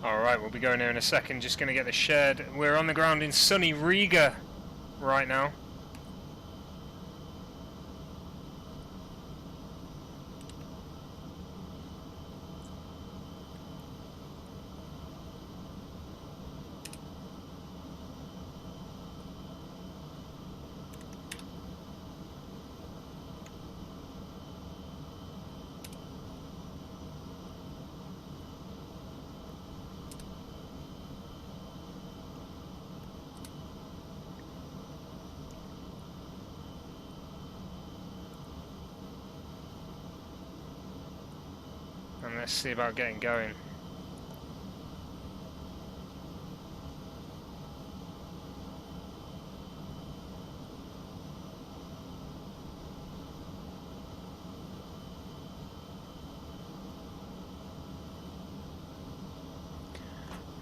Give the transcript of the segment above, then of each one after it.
Alright, we'll be going there in a second, just going to get the shed. We're on the ground in sunny Riga right now. And let's see about getting going.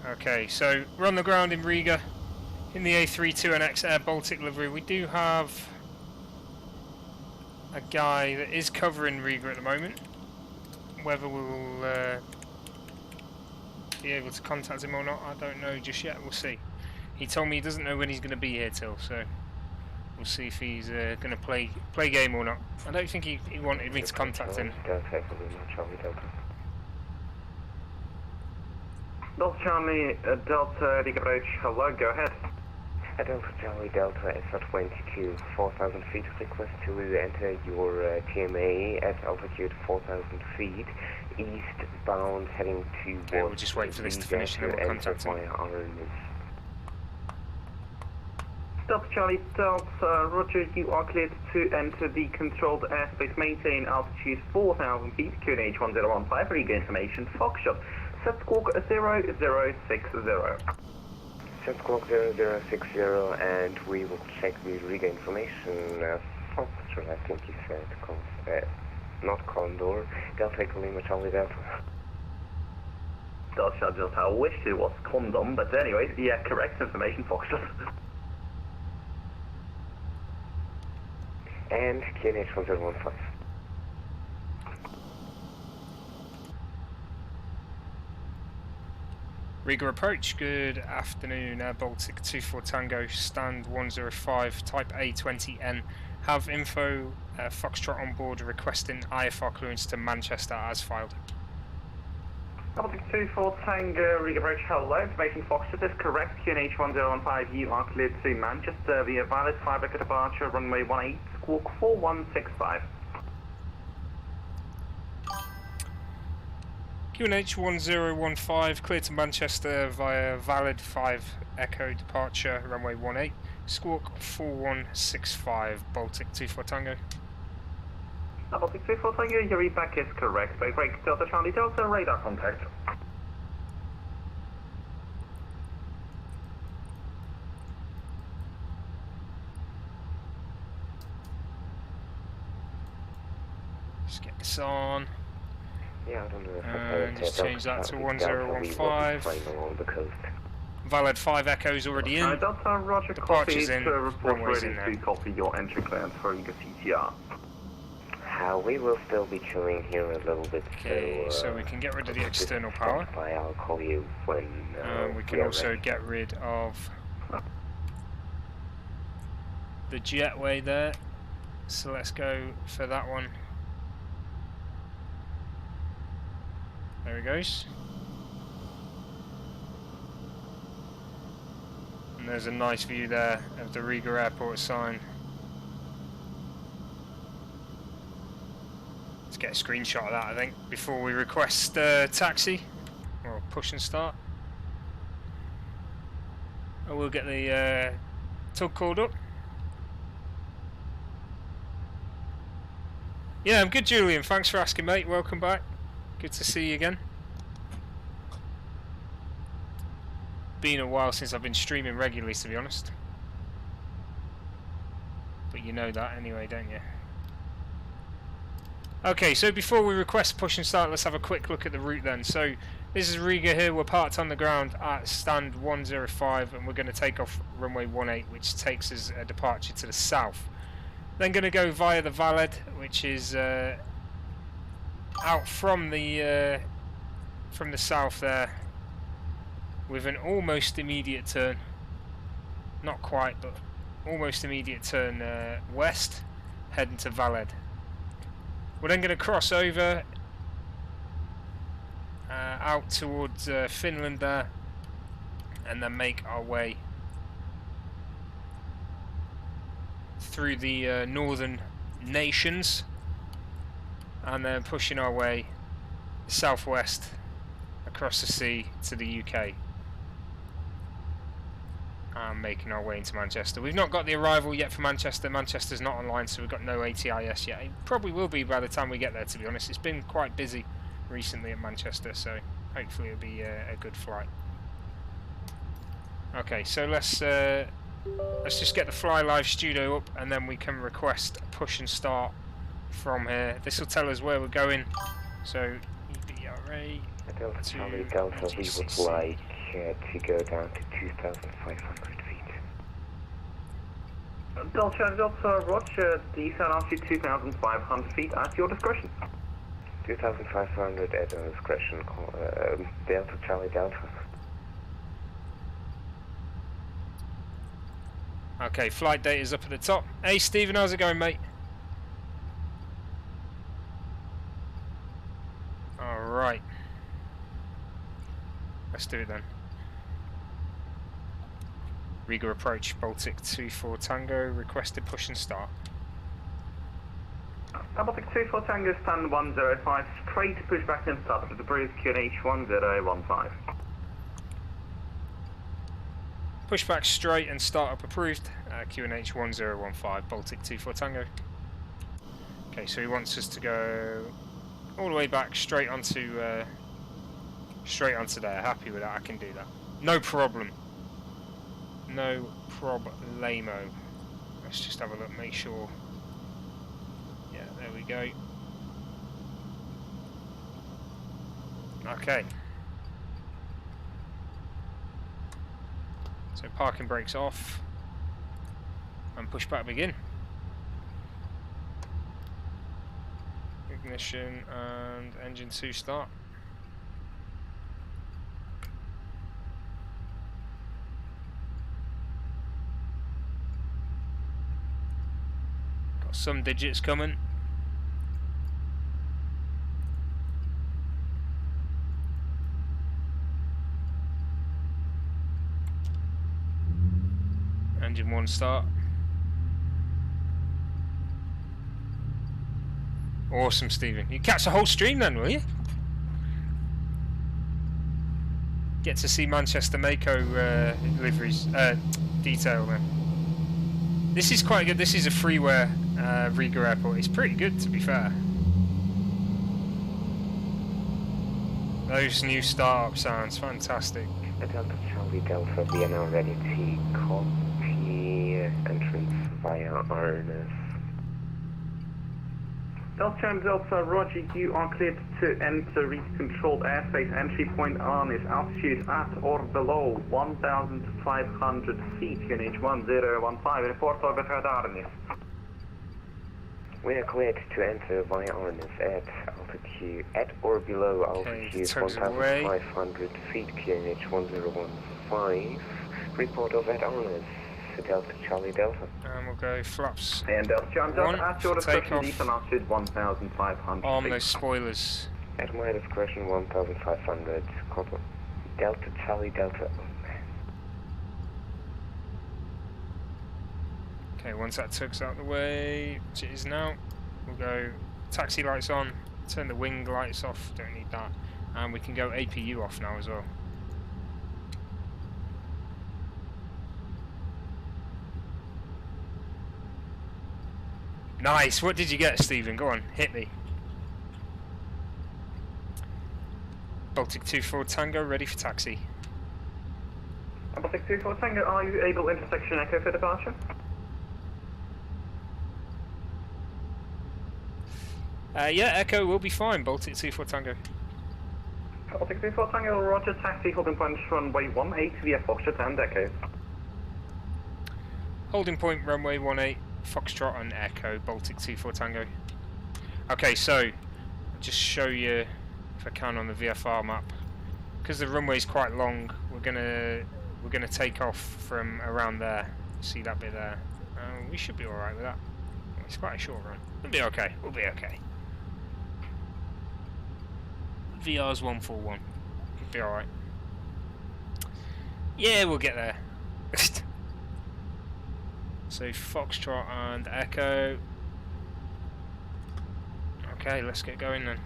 Okay, so we're on the ground in Riga in the A32NX Air Baltic livery. We do have a guy that is covering Riga at the moment. Whether we'll be able to contact him or not, I don't know just yet. We'll see. He told me he doesn't know when he's going to be here till, so we'll see if he's going to play game or not. I don't think he wanted me to contact him. Delta Charlie, Delta Gigabyte, hello, go ahead. Delta Charlie Delta SR22, 4,000 feet, request to enter your TMA at altitude 4,000 feet, eastbound heading towards okay, we'll just wait for this to finish and then we'll contact him. Delta Charlie Delta, roger, you are cleared to enter the controlled airspace, maintain altitude 4,000 feet, QNH 1015, Riga information, Foxtrot, set squawk 0060. Set squawk 0060, and we will check the Riga information. Foxtrot, I think you said, not Condor. Delta Lima Charlie Delta. Delta Charlie Delta, I wish it was Condom, but anyway, yeah, correct information, Foxtrot. And QNH 1015. Riga approach, good afternoon, Air Baltic 24 Tango, stand 105, type A32NX. Have info, Foxtrot on board requesting IFR clearance to Manchester as filed. Baltic 24 Tango, Riga approach, hello, information Foxtrot is correct, QNH 1015, you are cleared to Manchester via valid 5 echo departure, runway 18, squawk 4165. QNH 1015, clear to Manchester via valid 5 echo departure, runway 18, squawk 4165, Baltic 24 Tango. Baltic 24 Tango, your readback is correct. Break Delta Charlie Delta, radar contact. Just get this on. Yeah, I don't know if and just change that to 1015. Valid 5 echoes already in. Delta, roger, Departure's copy, in, report runway's ready in there. to copy your entry clearance for Riga CTR. We will still be chilling here a little bit. Okay, so we can get rid of the external power. I'll call you when we can also get rid of the jetway there. So let's go for that one. There he goes. And there's a nice view there of the Riga airport sign. Let's get a screenshot of that, I think, before we request taxi or push and start. I will get the tug called up. Yeah, I'm good, Julian. Thanks for asking, mate. Welcome back. Good to see you again. Been a while since I've been streaming regularly, to be honest. But you know that anyway, don't you? Okay, so before we request push and start, let's have a quick look at the route then. So this is Riga here. We're parked on the ground at stand 105, and we're going to take off runway 18, which takes us a departure to the south. Then going to go via the Valid, which is out from the south there, with an almost immediate turn. Not quite, but almost immediate turn west, heading to Valed. We're then going to cross over out towards Finland there, and then make our way through the northern nations, and then pushing our way southwest across the sea to the UK, and making our way into Manchester. We've not got the arrival yet for Manchester. Manchester's not online, so we've got no ATIS yet. It probably will be by the time we get there, to be honest. It's been quite busy recently at Manchester, so hopefully it'll be a good flight. Okay, so let's just get the Fly Live studio up, and then we can request a push and start from here. This will tell us where we're going. So EBRA Delta to Charlie Delta, we would like to go down to 2,500 feet. Delta Charlie Delta, Roger, descend out to 2,500 feet at your discretion. 2,500 at your discretion, Delta Charlie Delta. Okay, flight data's up at the top. Hey Stephen, how's it going, mate? Alright. Let's do it then. Riga approach, Baltic 24 Tango, requested push and start. Baltic 24 Tango, stand 105, straight pushback and start with the breeze QNH 1015. Pushback straight and start up approved, QNH 1015, Baltic 24 Tango. Okay, so he wants us to go all the way back straight onto there. Happy with that, I can do that. No problem. No problemo. Let's just have a look, make sure. Yeah, there we go. Okay. So parking brakes off and pushback begin. Ignition and engine 2 start. Got some digits coming. Engine 1 start. Awesome, Stephen. You catch the whole stream then, will you? Get to see Manchester Macco liveries detail then. This is quite good. This is a freeware Riga airport. It's pretty good, to be fair. Those new startup sounds fantastic. Delta Charlie Delta, we are now ready to copy entrance via Arnes. Delta Charlie Delta, Roger, you are cleared to enter reach-controlled airspace. Entry point Arnes, altitude at or below 1,500 feet, QNH 1015, report orbit at Arnes. We are cleared to enter via Arnes at altitude at or below altitude 1,500 feet, QNH 1015. Report over at Arnes, Delta Charlie Delta. And we'll go flaps. And Delta Charlie Delta, at your discretion, takeoff. descend altitude 1,500 Arm feet. those spoilers. At my discretion, 1,500. Delta Charlie Delta. Okay, once that tug's out of the way, which it is now, we'll go taxi lights on, turn the wing lights off, don't need that, and we can go APU off now as well. Nice, what did you get, Stephen? Go on, hit me. Baltic 24 Tango, ready for taxi. Baltic 24 Tango, are you able intersection echo for departure? Yeah, Echo will be fine, Baltic 24 Tango. Baltic 24 Tango, Roger, taxi holding point runway 18 via Foxtrot and Echo. Holding point runway 18, Foxtrot and Echo, Baltic 24 Tango. Okay, so, I'll just show you, if I can, on the VFR map, because the runway's quite long, we're gonna take off from around there. See that bit there? We should be all right with that. It's quite a short run. We'll be okay. We'll be okay. VR's 141. We'll be all right. Yeah, we'll get there. So Foxtrot and Echo. Okay, let's get going then.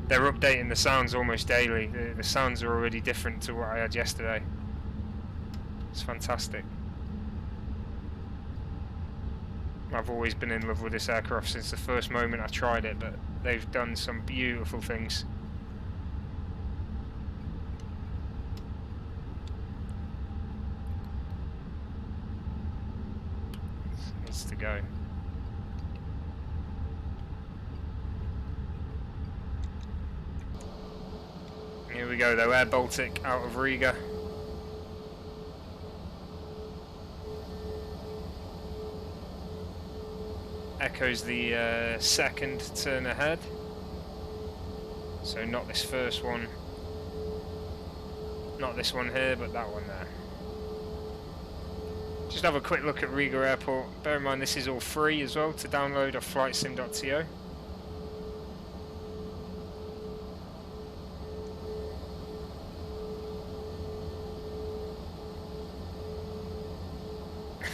They're updating the sounds almost daily. The sounds are already different to what I had yesterday. It's fantastic. I've always been in love with this aircraft since the first moment I tried it, but they've done some beautiful things. It needs to go. Here we go though, Air Baltic out of Riga. Echo's the second turn ahead. So not this first one. Not this one here, but that one there. Just have a quick look at Riga Airport. Bear in mind this is all free as well to download off flightsim.to.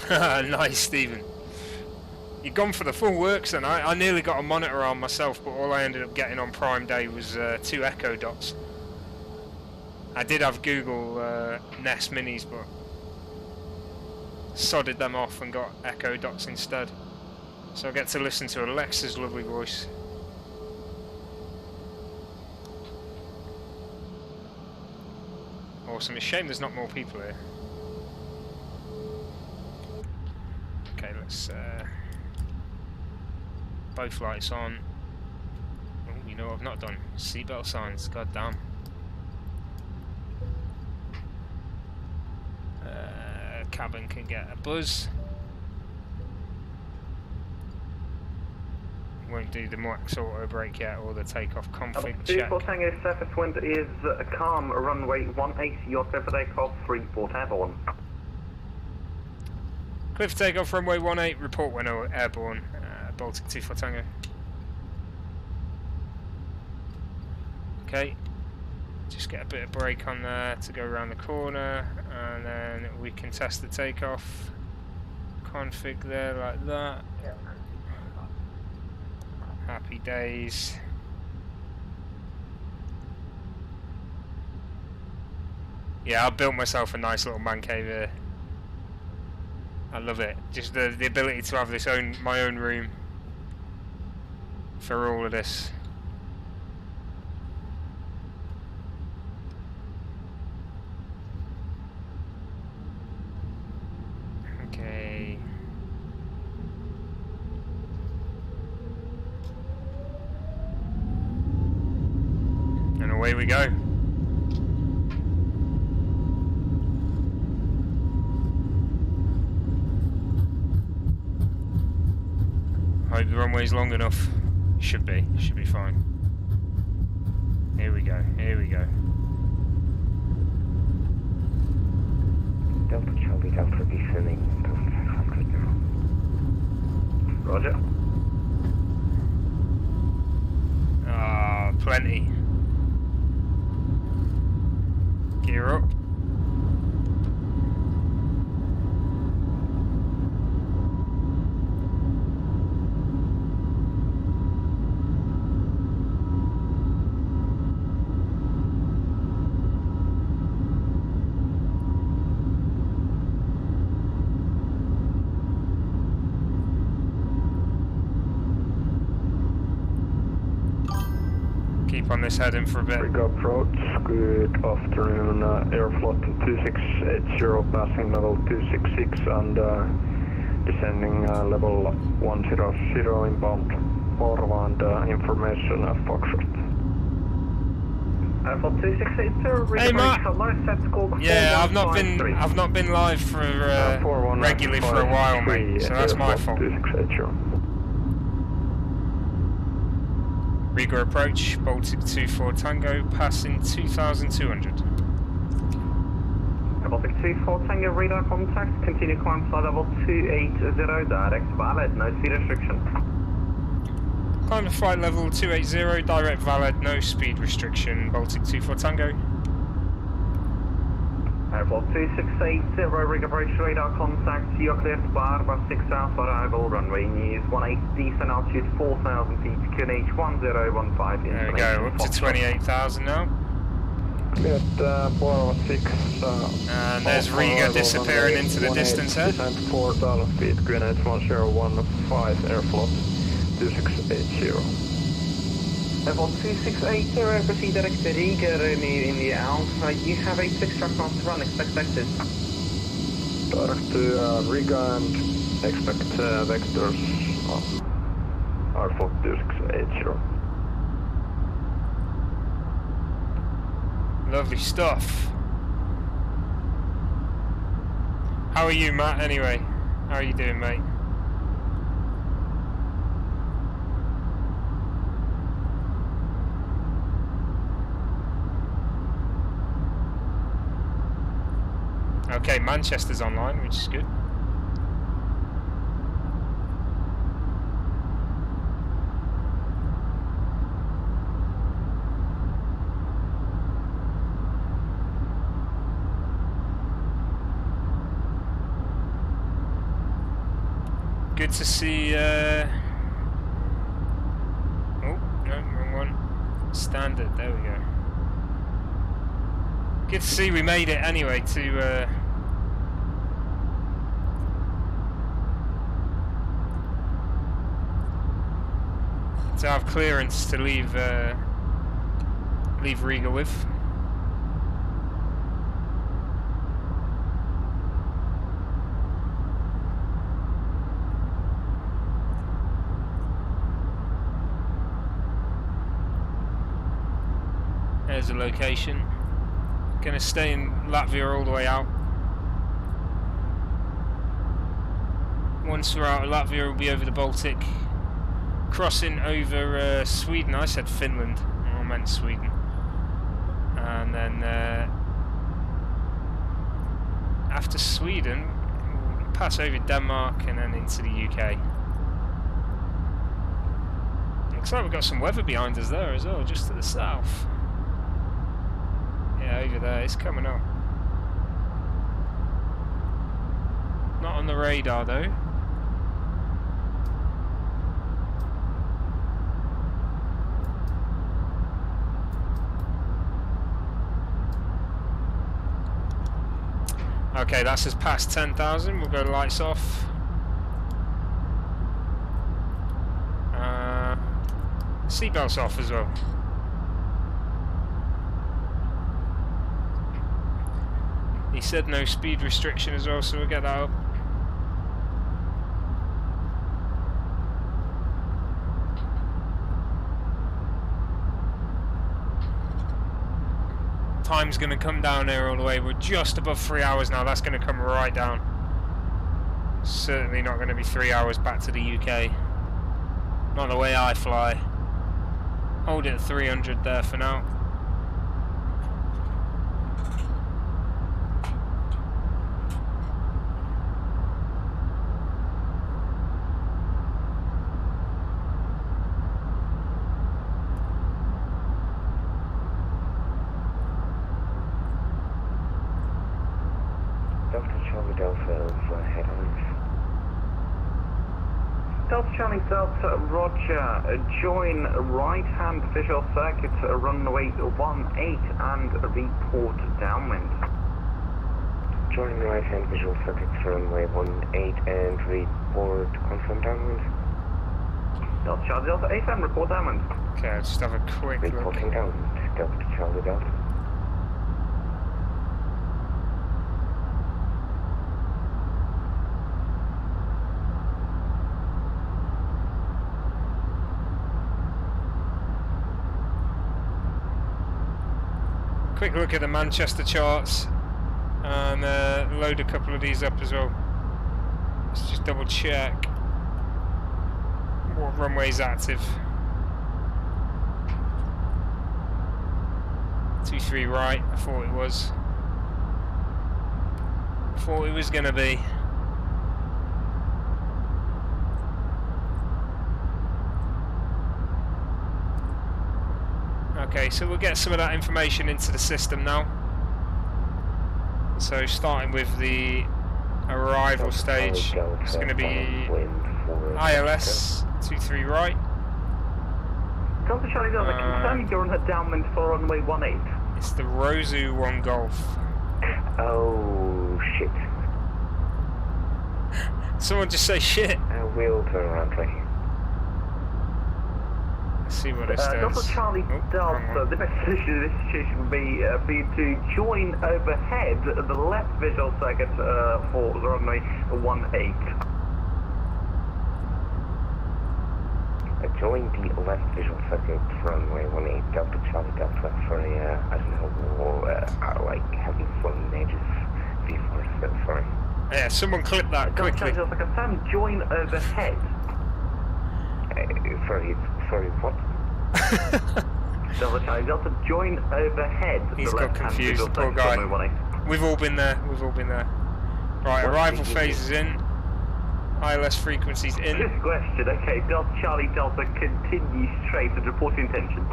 Nice, Stephen. You've gone for the full works, and I nearly got a monitor arm myself, but all I ended up getting on Prime Day was 2 Echo dots. I did have Google Nest Minis, but sodded them off and got Echo dots instead. So I get to listen to Alexa's lovely voice. Awesome. It's a shame there's not more people here. Okay, let's both lights on. Oh, you know what I've not done? Seatbelt signs, god damn. Cabin can get a buzz. Won't do the max auto brake yet or the takeoff config check. 24 Tango surface wind is calm, runway 18, you're clear for takeoff, 34 airborne. Clear for takeoff, runway 18, report when airborne, Baltic 24 Tango. Okay, just get a bit of brake on there to go around the corner, and then we can test the takeoff. Config there like that. Happy days. Yeah, I built myself a nice little man cave here. I love it. Just the ability to have my own room for all of this. Okay. And away we go. Hope the runway's long enough. Should be fine. Here we go, here we go. Delta Charlie, Delta descending 1500 now. Roger. Ah, plenty. Gear up. On this heading for a bit. Riga approach, good afternoon, Airflot 2680 passing level 266 and descending level 100 inbound Orva and information Foxtrot. Airport 2680, Hey, Matt. set score Yeah, I've not been live for regularly for a while, mate. So that's my fault. 2680. Riga approach, Baltic 24 Tango, passing 2,200. Baltic 24 Tango, radar contact, continue climb flight level 280, direct valid, no speed restriction. Climb to flight level 280, direct valid, no speed restriction, Baltic 24 Tango. Airport 2680, Riga approach, radar contact, you're clear to Barba 6 Alpha arrival, runway news 18, descent altitude 4,000 feet, QNH 1015. There we go, up to 28,000 now. Cleared 406. And there's Riga disappearing into the distance here. Descent 4,000 feet, QNH 1015, airflow 2680. Airport 2680, proceed direct to Riga, Romeo in the Alpha. You have a 6 track knots to run, expect vectors. Direct to Riga and expect vectors on airflow 2680. Lovely stuff. How are you, Matt, anyway? How are you doing, mate? Okay, Manchester's online, which is good. Good to see, oh, no, wrong one. Standard, there we go. Good to see we made it anyway to have clearance to leave Riga with. There's a location. Gonna stay in Latvia all the way out. Once we're out of Latvia, we'll be over the Baltic, crossing over Sweden. I said Finland. Oh, I meant Sweden. And then after Sweden, we'll pass over Denmark and then into the UK. Looks like we've got some weather behind us there as well, just to the south. Yeah, over there, it's coming up. Not on the radar though. Okay, that's us past 10,000. We'll go lights off. Seatbelts off as well. He said no speed restriction as well, so we'll get that up. Time's going to come down here all the way. We're just above 3 hours now. That's going to come right down. Certainly not going to be 3 hours back to the UK. Not the way I fly. Hold it at 300 there for now. Delta Charlie Delta, Roger. Join right-hand visual circuit, runway 18 and report downwind. Join right-hand visual circuit, runway 18 and report confirm downwind. Delta Charlie Delta, ASAM, report downwind. Okay, I'll just have a quick look. Reporting downwind, Delta Charlie Delta. quick look at the Manchester charts and load a couple of these up as well. Let's just double check what runway's active. 23 right, I thought it was. Thought it was gonna be. Okay, so we'll get some of that information into the system now. So starting with the arrival stage, it's going to be ILS 23 right. Delta Charlie Delta, confirm you're on her downwind for runway 18. It's the Rosu 1 Golf. Oh shit. Someone just say shit. We'll turn around right here. Let's see what it says. Delta Charlie Delta, the best position in this situation would be for you to join overhead the left visual circuit for runway 18. Join the left visual circuit runway 18, Delta Charlie Delta for a, I don't know, like having flown ages before, so sorry. Yeah, someone clip that quickly. Delta Charlie Delta, confirm join overhead. Sorry, what? Delta Charlie Delta, join overhead. He's got confused, poor guy. We've all been there, Right, arrival phase is in. ILS frequencies in. This question, okay, Delta Charlie Delta, continue straight and report intention.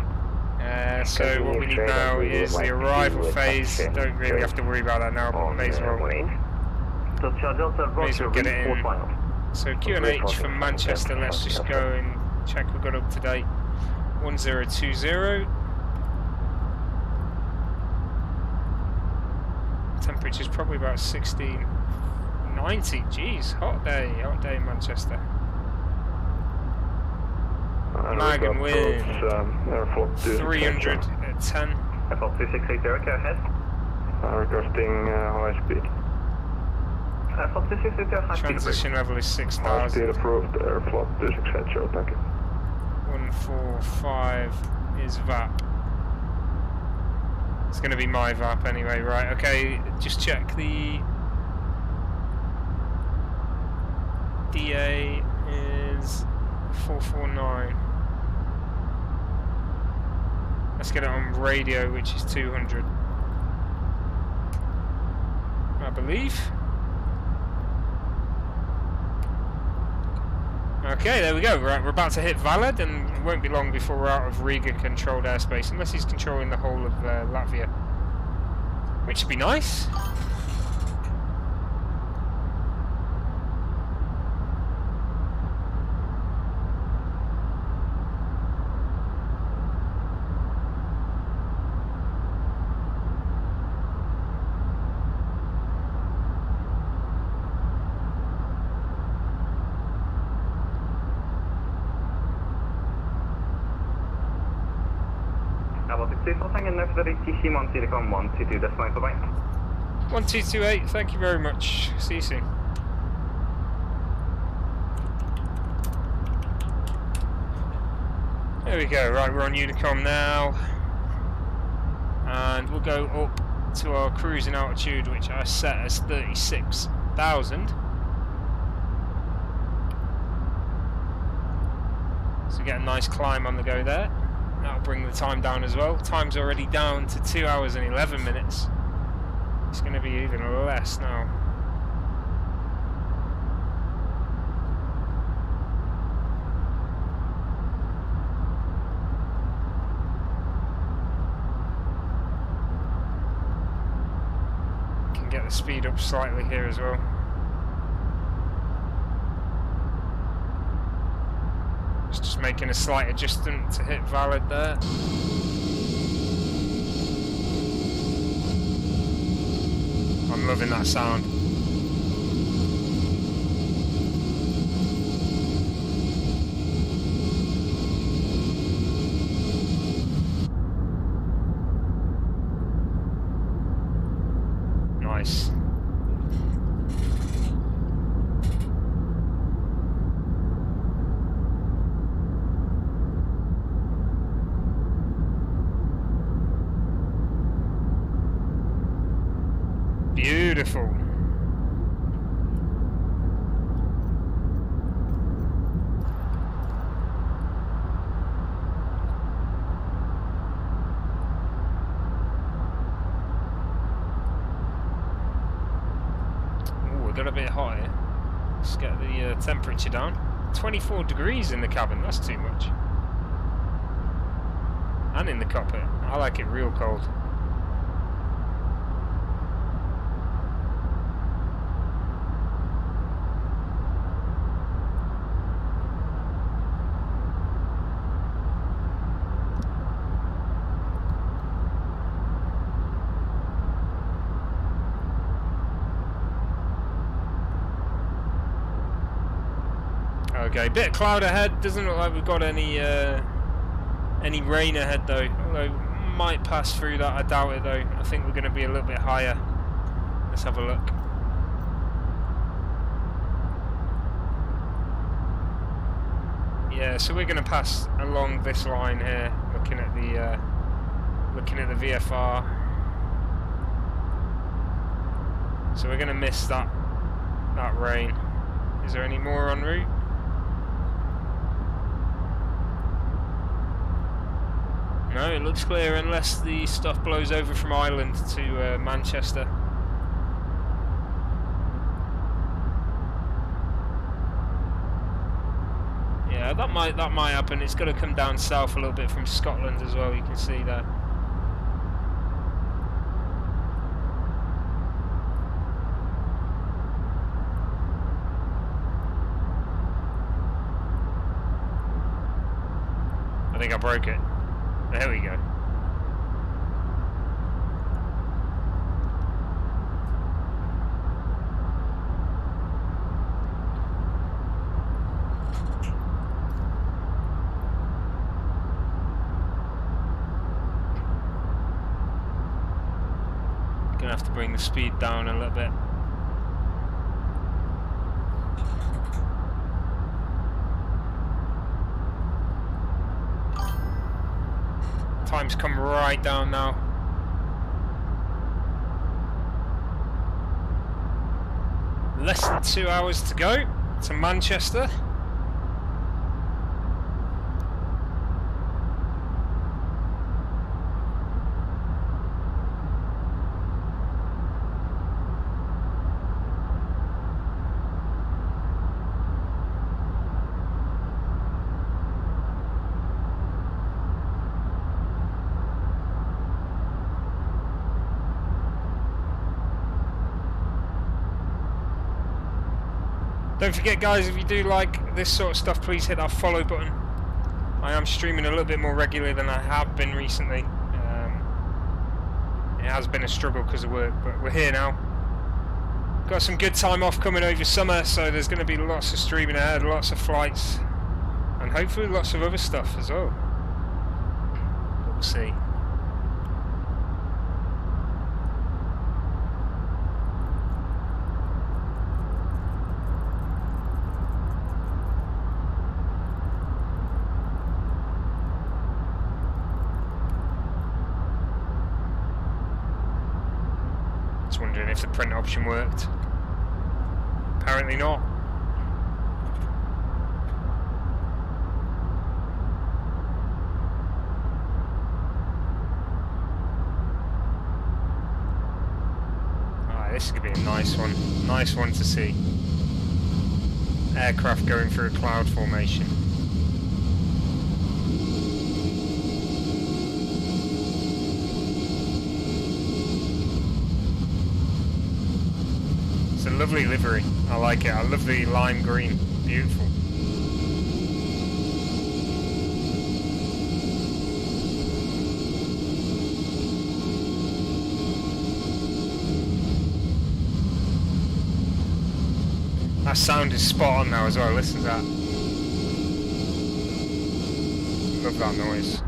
So what we need now is the arrival phase. Don't really have to worry about that now, but may as well. Delta Charlie Delta, Roger, get it in. final. So QNH from Manchester, let's just go and check we've got up to date. 1020. Temperature's probably about 1690. Jeez, hot day in Manchester. Mag and wind 300 at 10. Airport 2680, go ahead. Requesting high speed. Airport 2680, high speed. Transition level is 6000. High speed approved, airflow 2680, thank you. 145 is VAP. It's going to be my VAP anyway, right? Okay, just check the DA is 449. Let's get it on radio, which is 200. I believe. Okay, there we go. Right, we're about to hit Valed, and it won't be long before we're out of Riga controlled airspace, unless he's controlling the whole of Latvia, which would be nice. TC 122, that's fine for bye. 1228, thank you very much. See you soon. There we go, right, we're on Unicom now. And we'll go up to our cruising altitude, which I set as 36,000. So we get a nice climb on the go there. That'll bring the time down as well. Time's already down to 2 hours and 11 minutes. It's going to be even less now. Can get the speed up slightly here as well. Just making a slight adjustment to hit Valid there. I'm loving that sound. Nice. full. Ooh, it got a bit hot here. Let's get the temperature down. 24 degrees in the cabin, that's too much. And in the cockpit. I like it real cold. Okay, bit of cloud ahead. Doesn't look like we've got any rain ahead though. Although might pass through that. I doubt it though. I think we're going to be a little bit higher. Let's have a look. Yeah, so we're going to pass along this line here, looking at the VFR. So we're going to miss that rain. Is there any more en route? No, it looks clear unless the stuff blows over from Ireland to Manchester. Yeah, that might happen. It's got to come down south a little bit from Scotland as well. You can see that. I think I broke it. There we go. Gonna have to bring the speed down a little bit. Time's come right down now. Less than 2 hours to go to Manchester. Don't forget guys, if you do like this sort of stuff, please hit that follow button. I am streaming a little bit more regularly than I have been recently. It has been a struggle because of work, but we're here now. Got some good time off coming over summer, so there's going to be lots of streaming ahead, lots of flights, and hopefully lots of other stuff as well. We'll see. Wondering if the print option worked. Apparently not. Ah, this is going to be a nice one to see. Aircraft going through a cloud formation. It's a lovely livery. I like it. I love the lime green. Beautiful. That sound is spot on now as well. Listen to that. Love that noise.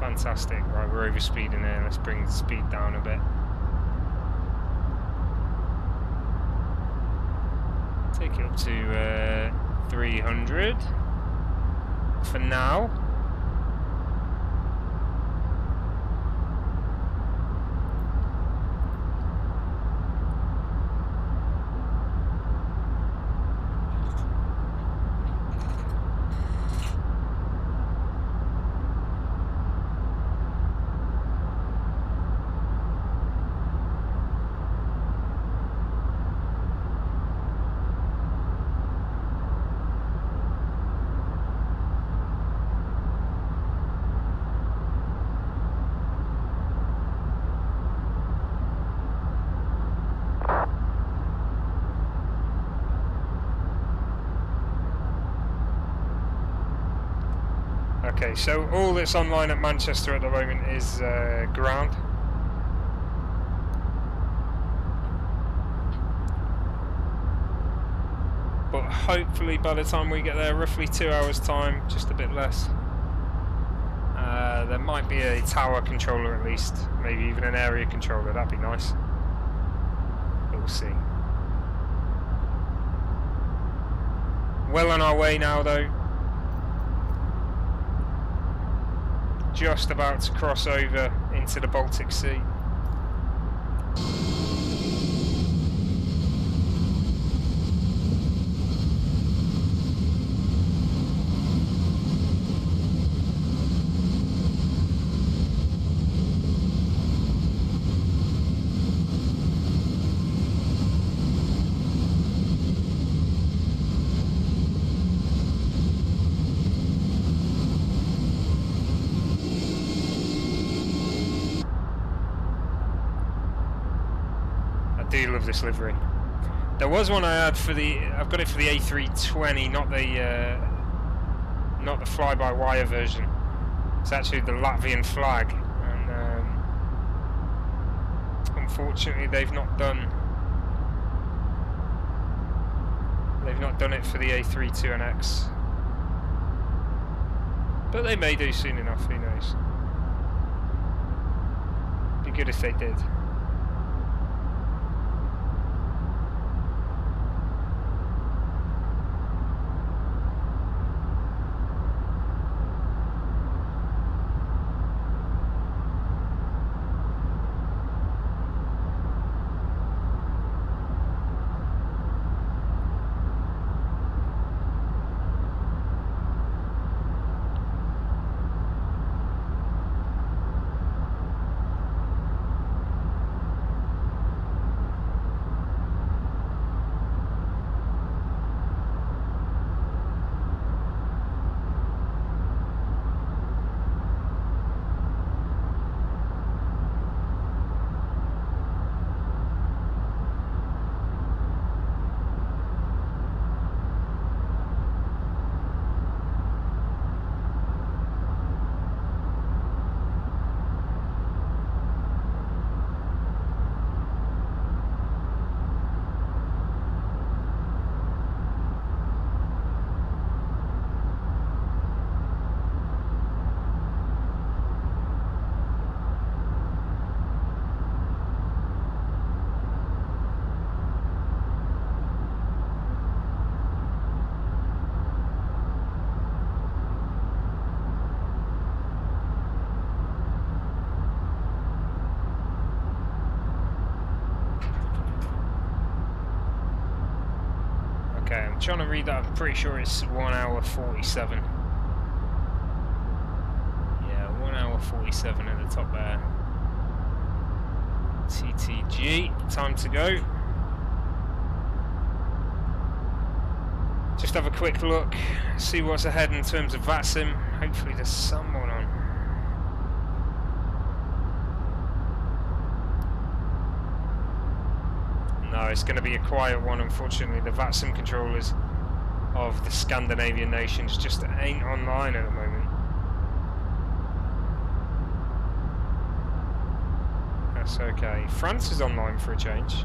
Fantastic. Right, we're over speeding here. Let's bring the speed down a bit. Take it up to 300 for now. Okay, so all that's online at Manchester at the moment is ground. But hopefully by the time we get there, roughly 2 hours time, just a bit less, there might be a tower controller at least, maybe even an area controller, that'd be nice. But we'll see. Well on our way now though. Just about to cross over into the Baltic Sea. I do love this livery. There was one I had for the, I've got it for the A32NX, not the fly-by-wire version. It's actually the Latvian flag, and unfortunately they've not done it for the A32NX. But they may do soon enough, who knows. Be good if they did. I'm trying to read that, I'm pretty sure it's 1 hour 47. Yeah, 1 hour 47 at the top there. TTG, time to go. Just have a quick look, see what's ahead in terms of VATSIM. Hopefully there's someone on. No, it's going to be a quiet one, unfortunately. The VATSIM controllers of the Scandinavian nations just ain't online at the moment. That's okay. France is online for a change.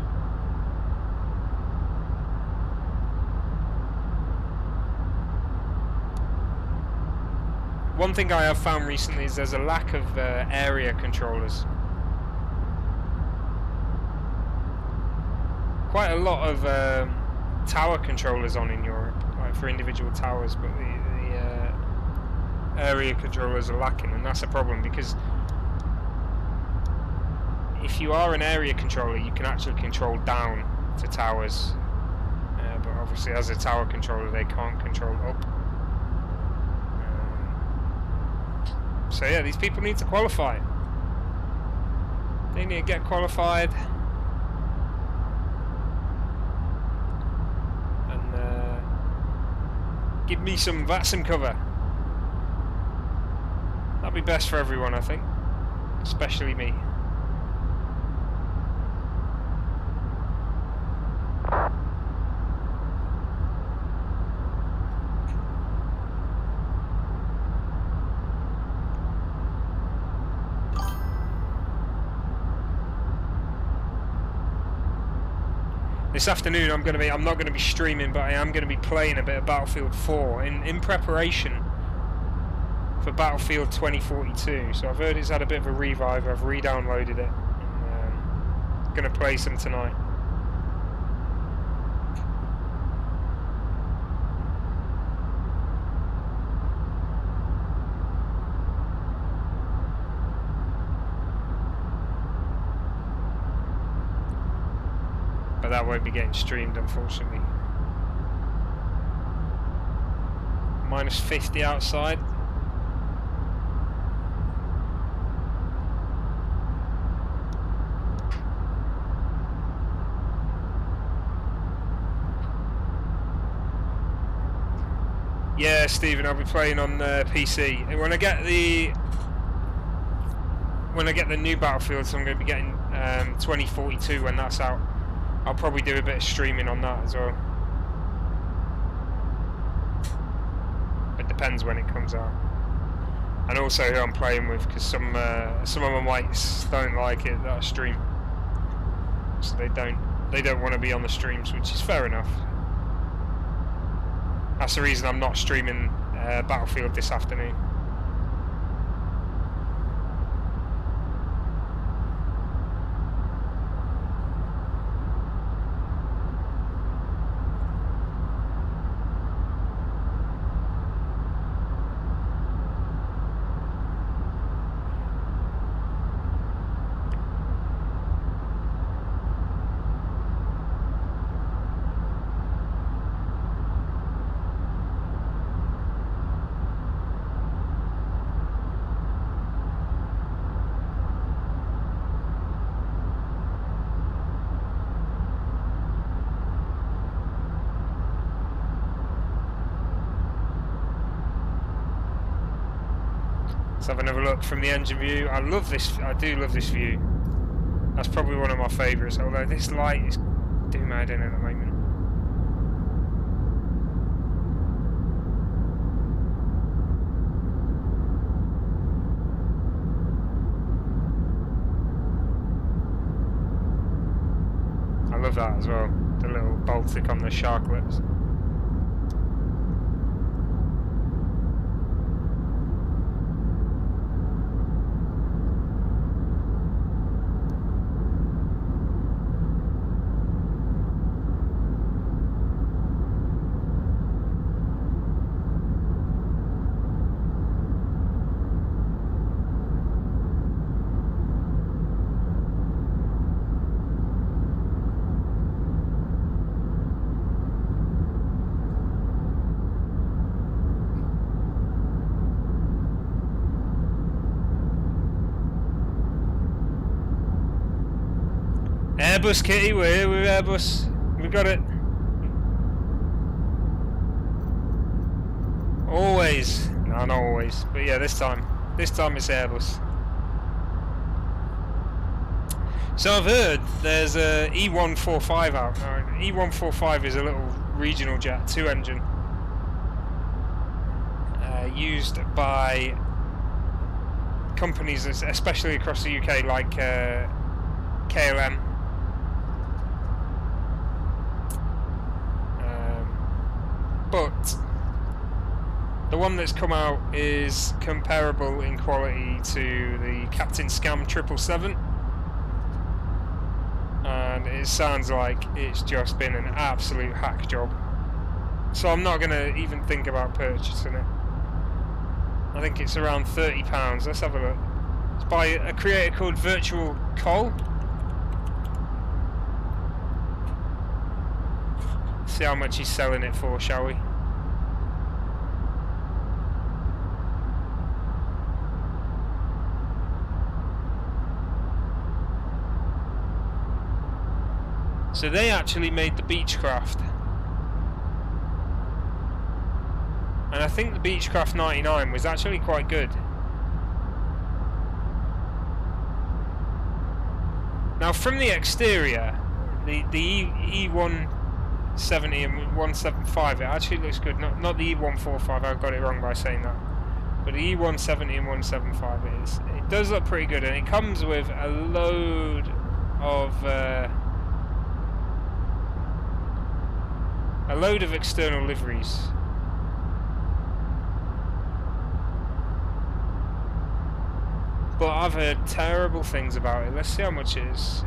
One thing I have found recently is there's a lack of area controllers. Quite a lot of tower controllers on in Europe, like for individual towers, but the area controllers are lacking, and that's a problem because if you are an area controller, you can actually control down to towers, but obviously as a tower controller they can't control up. So yeah, these people need to qualify. They need to get qualified. Give me some VATSIM cover. That'd be best for everyone, I think. Especially me. This afternoon I'm not going to be streaming, but I am going to be playing a bit of Battlefield 4 in preparation for Battlefield 2042. So I've heard it's had a bit of a revive. I've re-downloaded it. And, going to play some tonight. But that won't be getting streamed, unfortunately. Minus 50 outside. Yeah, Stephen, I'll be playing on PC. And when I get the new Battlefield, so I'm going to be getting 2042 when that's out. I'll probably do a bit of streaming on that as well. It depends when it comes out, and also who I'm playing with, because some of my mates don't like it that I stream, so they don't want to be on the streams, which is fair enough. That's the reason I'm not streaming Battlefield this afternoon. Let's have another look from the engine view. I love this. I do love this view. That's probably one of my favourites. Although this light is doing mad in at the moment. I love that as well. The little Baltic on the sharklets. Airbus, Kitty, we're here with Airbus. We got it. Always. No, not always. But yeah, this time it's Airbus. So I've heard there's a E145 out now. E145 is a little regional jet, 2-engine, used by companies, especially across the UK, like KLM. But the one that's come out is comparable in quality to the Captain Scam 777, and it sounds like it's just been an absolute hack job. So I'm not going to even think about purchasing it. I think it's around £30. Let's have a look. It's by a creator called Virtual Col. See how much he's selling it for, shall we? So they actually made the Beechcraft, and I think the Beechcraft 99 was actually quite good. Now from the exterior, the E170 and 175, it actually looks good. Not the E145, I got it wrong by saying that. But the E170 and 175 it does look pretty good, and it comes with a load of a load of external liveries. But I've heard terrible things about it. Let's see how much it is.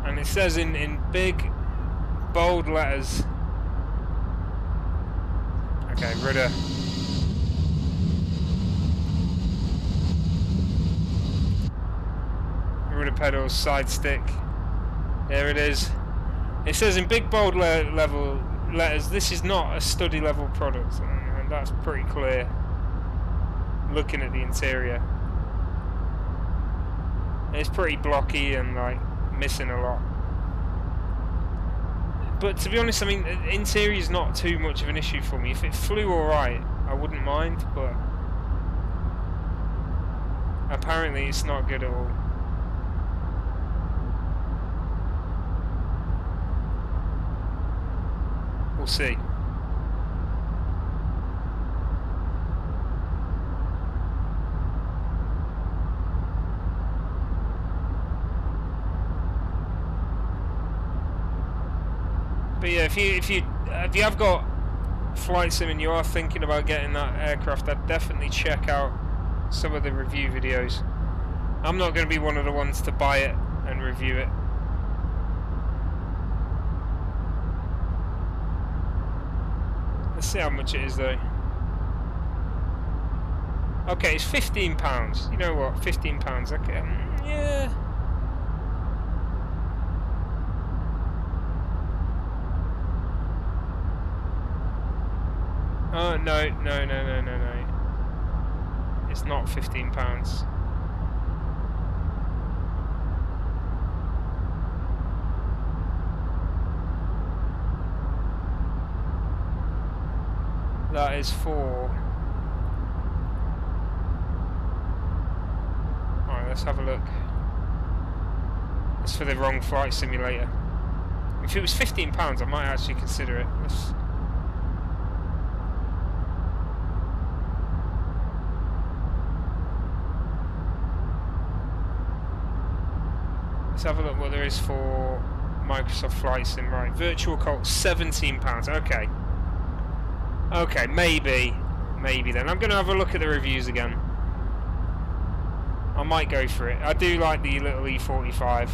And it says in big, bold letters. Okay, rudder. Rudder pedals, side stick. There it is. It says in big bold level letters, this is not a study level product, and that's pretty clear looking at the interior. It's pretty blocky and like missing a lot. But to be honest, I mean, interior is not too much of an issue for me. If it flew alright, I wouldn't mind, but apparently it's not good at all. We'll see. But yeah, if you have got flight sim and you are thinking about getting that aircraft, I'd definitely check out some of the review videos. I'm not going to be one of the ones to buy it and review it. Let's see how much it is though. Okay, it's £15. You know what? £15. Okay, yeah. Oh no! It's not £15. That is for... Alright, let's have a look. It's for the wrong flight simulator. If it was £15, I might actually consider it. Let's have a look what there is for Microsoft Flight Sim. Right, Virtual Colt, £17. Okay. Okay, maybe then. I'm going to have a look at the reviews again. I might go for it. I do like the little E45.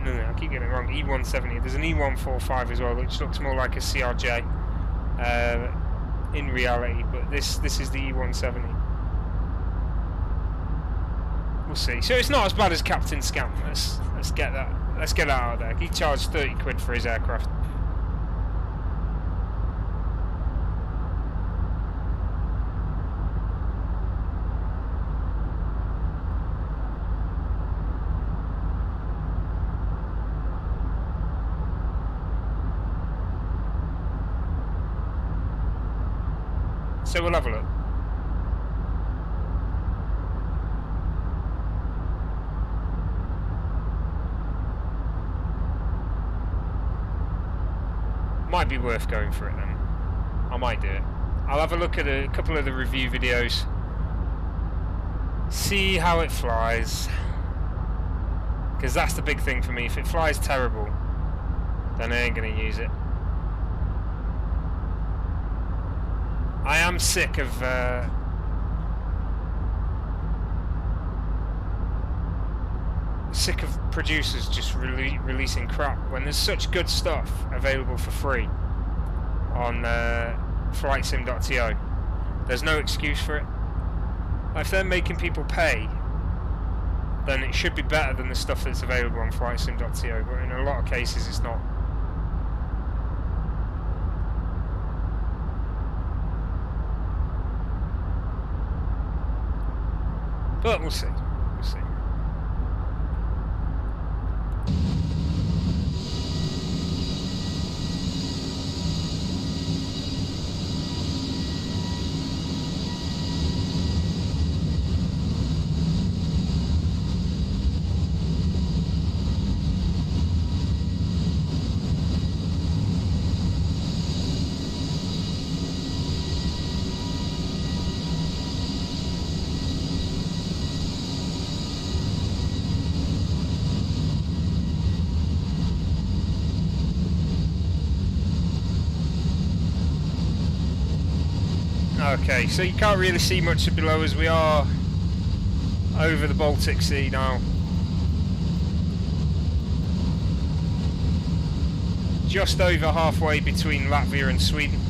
No, I keep getting it wrong. E170. There's an E145 as well, which looks more like a CRJ in reality, but this is the E170. We'll see. So it's not as bad as Captain Scam. Let's get that. Let's get that out of there. He charged 30 quid for his aircraft. So we'll have a look. Might be worth going for it then. I might do it. I'll have a look at a couple of the review videos. See how it flies. Because that's the big thing for me. If it flies terrible, then I ain't going to use it. I am sick of producers just releasing crap when there's such good stuff available for free on flightsim.to. There's no excuse for it. If they're making people pay, then it should be better than the stuff that's available on flightsim.to, but in a lot of cases it's not. But we'll see. We'll see. Okay, so you can't really see much below as we are over the Baltic Sea now. Just over halfway between Latvia and Sweden.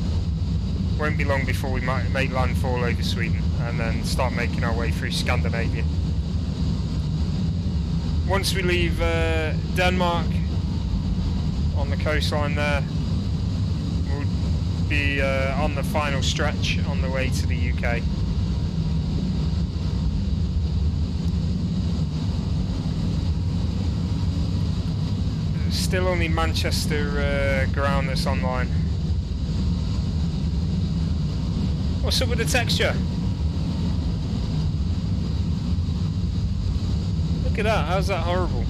Won't be long before we might make landfall over Sweden and then start making our way through Scandinavia. Once we leave Denmark on the coastline there, we'll be on the final stretch on the way to the UK. Still only Manchester ground that's online. What's up with the texture? Look at that, how's that horrible?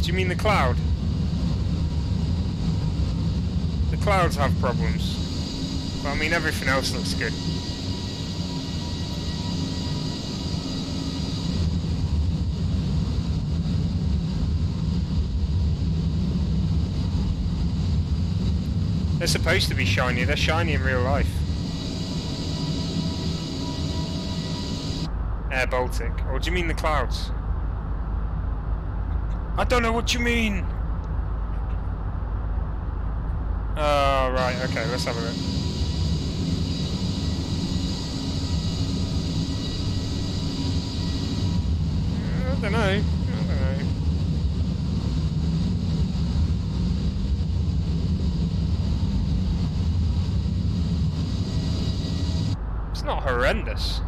Do you mean the cloud? The clouds have problems. But I mean everything else looks good. They're supposed to be shiny, they're shiny in real life. Air Baltic. Or do you mean the clouds? I don't know what you mean! Oh, right, okay, let's have a look. I don't know. It's not horrendous.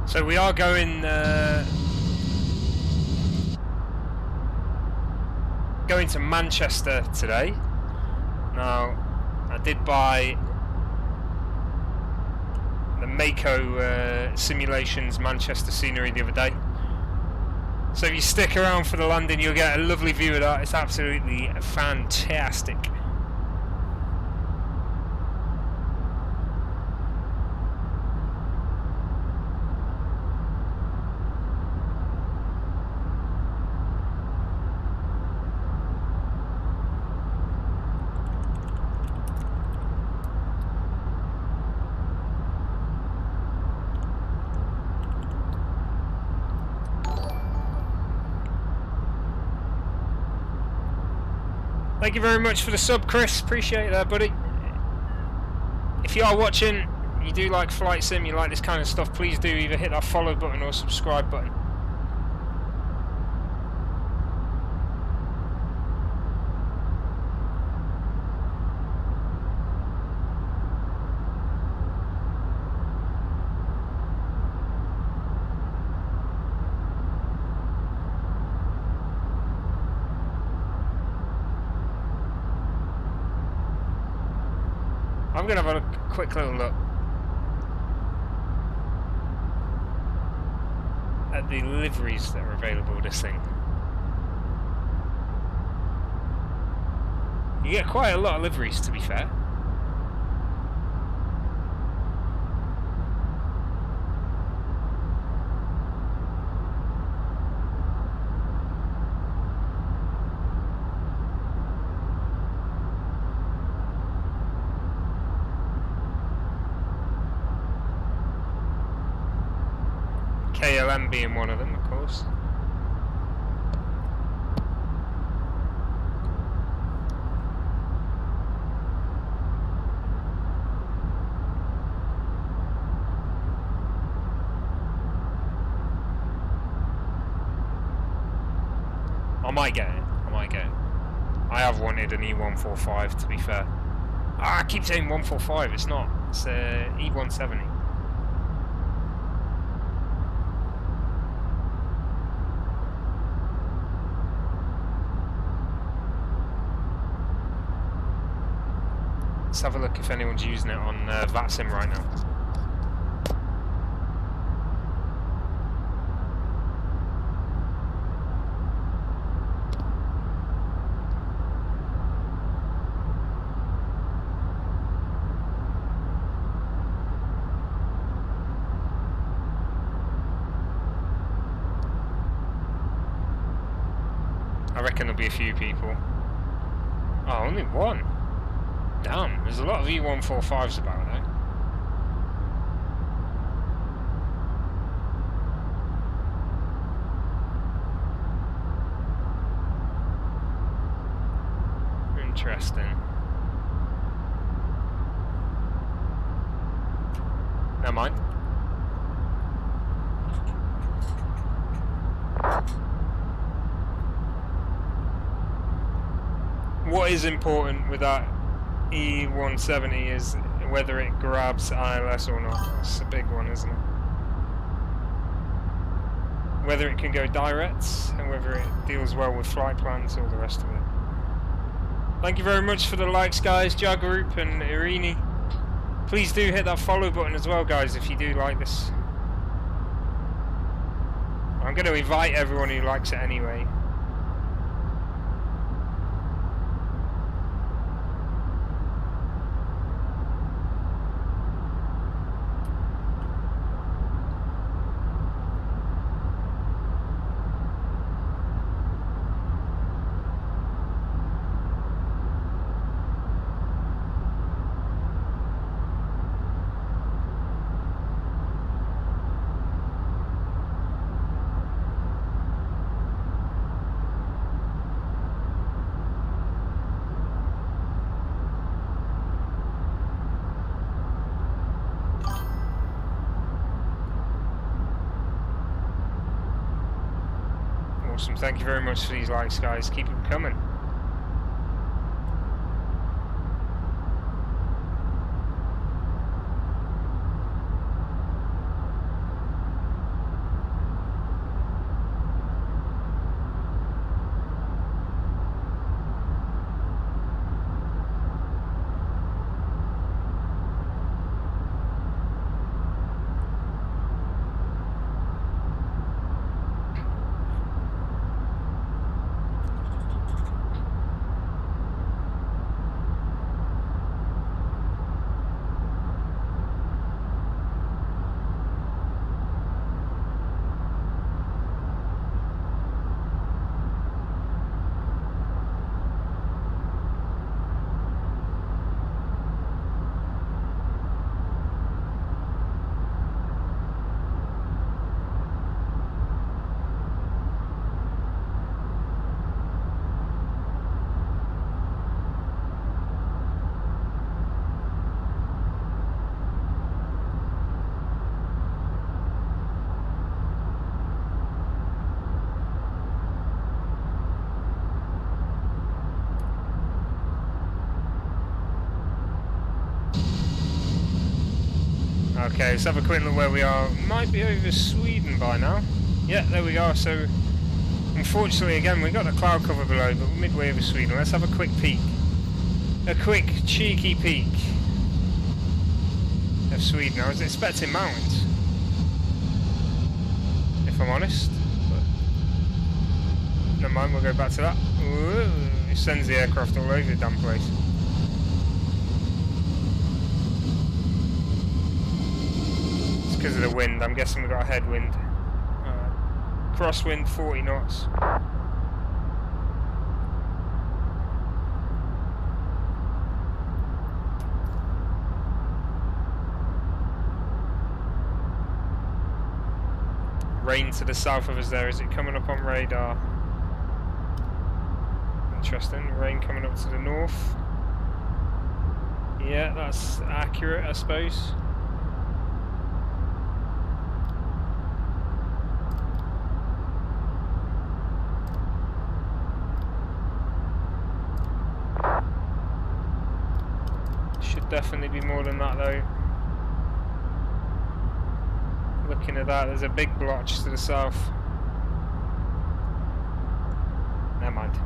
So we are going to Manchester today. Now, I did buy the Macco Simulations Manchester scenery the other day. So if you stick around for the landing, you'll get a lovely view of that. It's absolutely fantastic. Thank you very much for the sub, Chris. Appreciate that, buddy. If you are watching, you do like Flight Sim, you like this kind of stuff, please do either hit that follow button or subscribe button. I'm going to have a quick little look at the liveries that are available with this thing. You get quite a lot of liveries, to be fair. KLM being one of them, of course. I might get it. I might get it. I have wanted an E145, to be fair. Ah, I keep saying 145. It's not. It's E170. Let's have a look if anyone's using it on VATSIM right now. I reckon there'll be a few people. Oh, only one. Damn, there's a lot of E145s about though. Interesting. Never mind. What is important with that E170 is whether it grabs ILS or not. That's a big one, isn't it? Whether it can go direct and whether it deals well with flight plans, all the rest of it. Thank you very much for the likes, guys, Jagroup and Irini. Please do hit that follow button as well, guys, if you do like this. I'm going to invite everyone who likes it anyway. Awesome, thank you very much for these likes, guys. Keep them coming. Okay, let's have a quick look where we are. Might be over Sweden by now. Yeah, there we are. So, unfortunately, again, we've got the cloud cover below, but we're midway over Sweden. Let's have a quick peek. A quick, cheeky peek. of Sweden. I was expecting mountains, if I'm honest. But never mind, we'll go back to that. Ooh, it sends the aircraft all over the damn place. It's because of the wind. I'm guessing we've got a headwind. Crosswind 40 knots. Rain to the south of us there. Is it coming up on radar? Interesting. Rain coming up to the north. Yeah, that's accurate, I suppose. Should definitely be more than that though. Looking at that, there's a big blotch to the south. Never mind.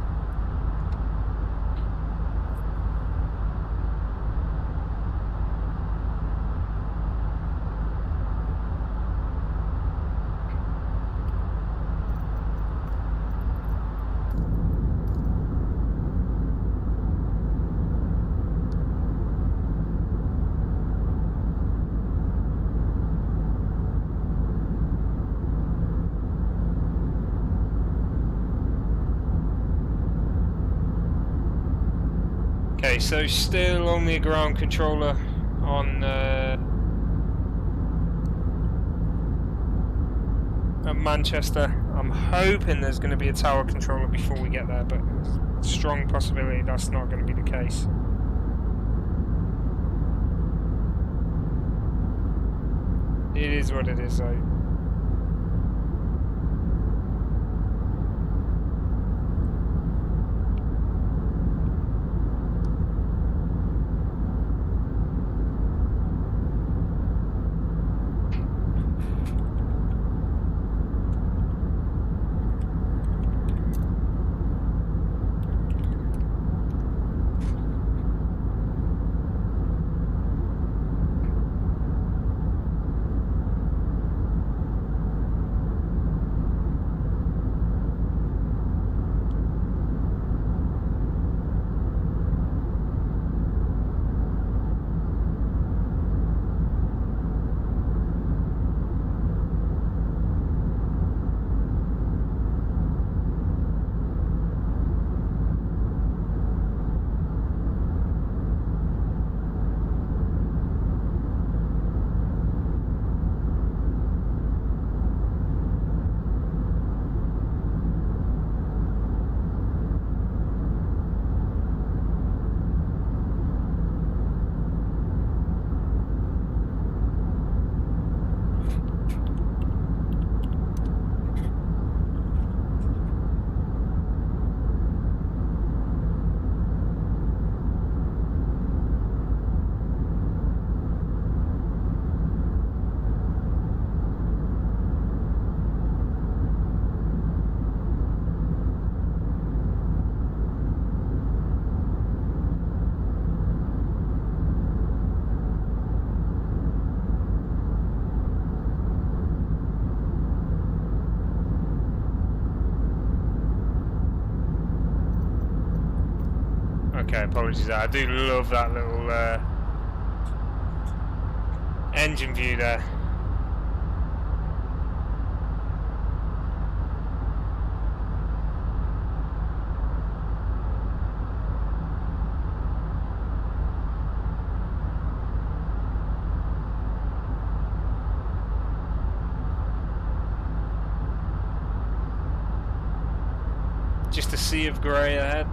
Okay, so still only a ground controller on at Manchester. I'm hoping there's going to be a tower controller before we get there, but strong possibility that's not going to be the case. It is what it is though. Okay, apologies. I do love that little engine view there. Just a sea of grey ahead.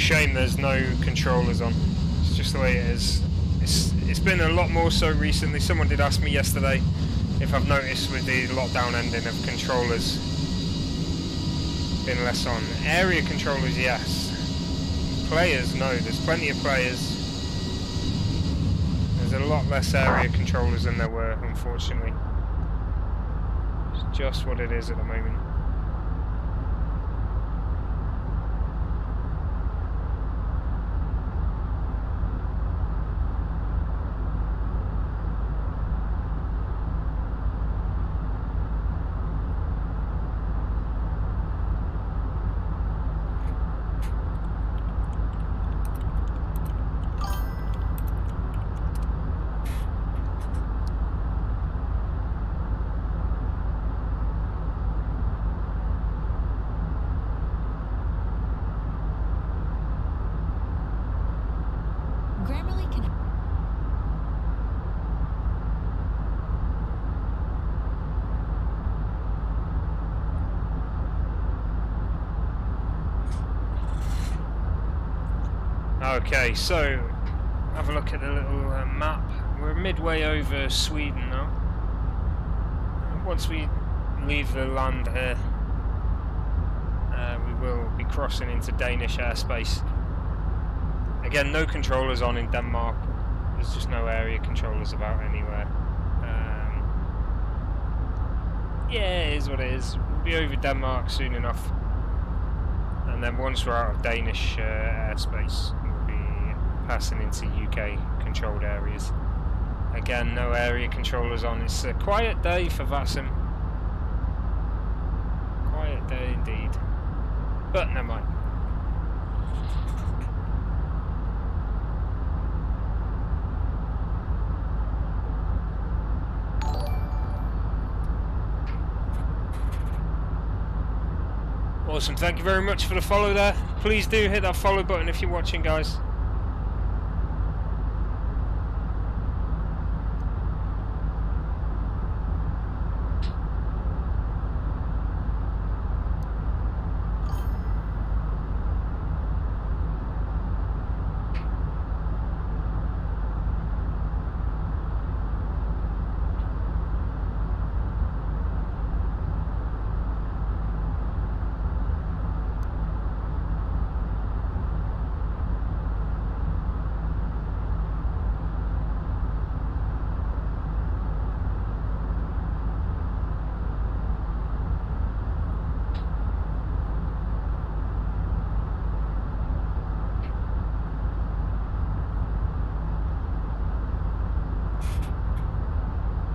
shame there's no controllers on. It's just the way it is. It's been a lot more so recently. Someone did ask me yesterday if I've noticed with the lockdown ending of controllers been less on. Area controllers, yes. Players, no. There's plenty of players. There's a lot less area controllers than there were, unfortunately. It's just what it is at the moment. Okay, so have a look at the little map. We're midway over Sweden now. Once we leave the land here, we will be crossing into Danish airspace. Again, no controllers on in Denmark. There's just no area controllers about anywhere. Yeah, it is what it is. We'll be over Denmark soon enough. And then once we're out of Danish airspace, we'll be passing into UK controlled areas. Again, no area controllers on. It's a quiet day for VATSIM. Quiet day indeed. But never mind. Awesome, thank you very much for the follow there. Please do hit that follow button if you're watching, guys.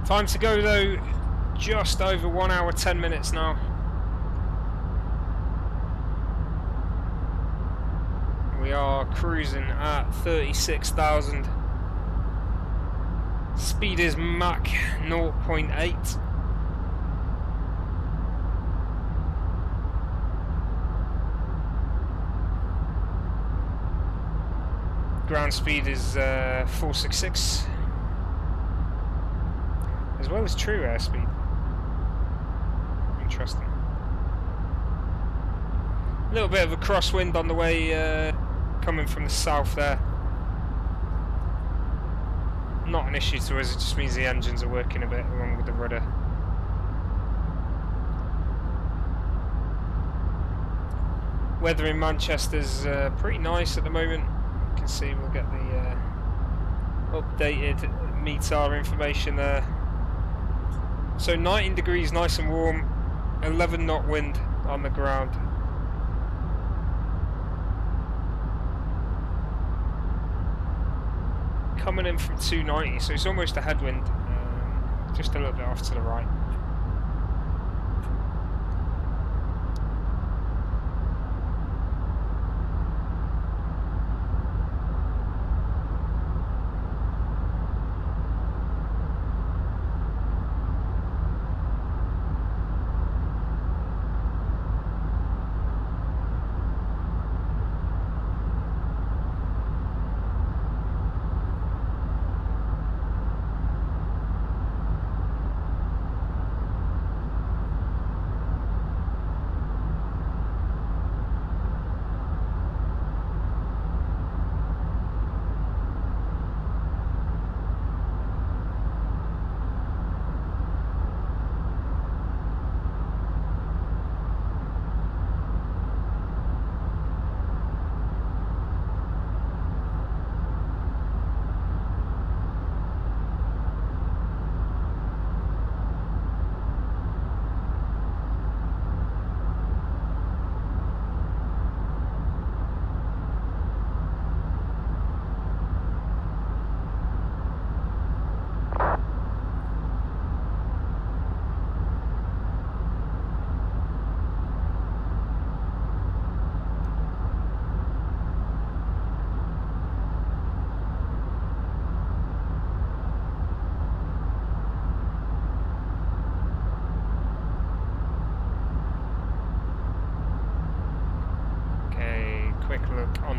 Time to go though, just over 1 hour 10 minutes now. We are cruising at 36,000. Speed is Mach 0.8. Ground speed is 466. As well as true airspeed. Interesting. A little bit of a crosswind on the way coming from the south there. Not an issue to us, it just means the engines are working a bit along with the rudder. Weather in Manchester's pretty nice at the moment. You can see we'll get the updated METAR information there. So 19 degrees, nice and warm, 11 knot wind on the ground. Coming in from 290, so it's almost a headwind, just a little bit off to the right.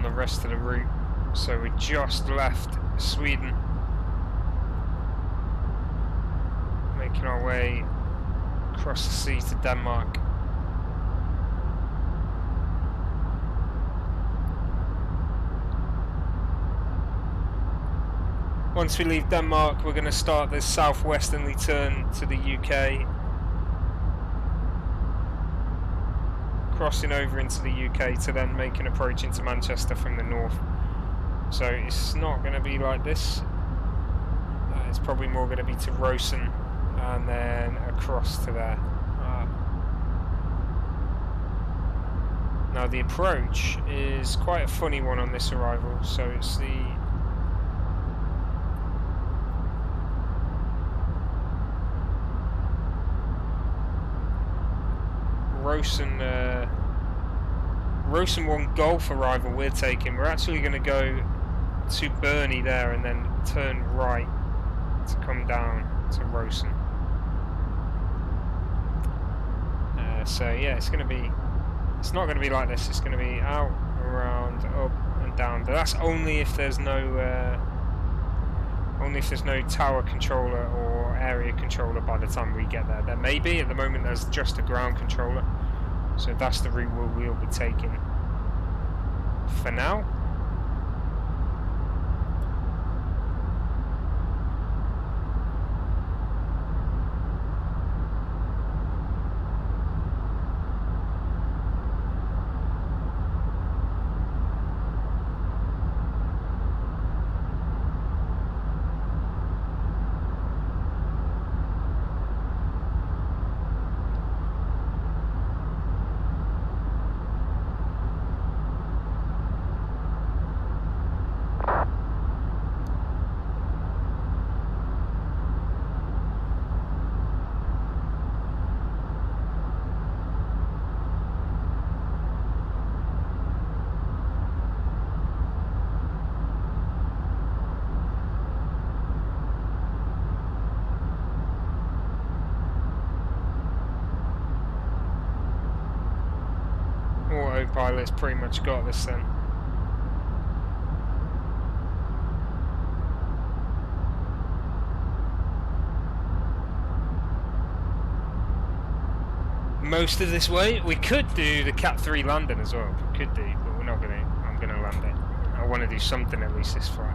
on the rest of the route. So we just left Sweden, making our way across the sea to Denmark. Once we leave Denmark, we're going to start this southwesterly turn to the UK, crossing over into the UK to then make an approach into Manchester from the north. So it's not going to be like this. It's probably more going to be to Rosen and then across to there. Now the approach is quite a funny one on this arrival. So it's the Rosen 1 Golf arrival we're taking. We're actually going to go to Burnley there and then turn right to come down to Rosen. So yeah, it's not going to be like this. It's going to be out, around, up and down. But that's only if there's no tower controller or area controller by the time we get there. There may be. At the moment there's just a ground controller. So that's the route we'll be taking for now. Autopilot's pretty much got this then. Most of this way, we could do the Cat 3 landing as well. We could do, but we're not gonna. I'm gonna land it. I want to do something at least this flight.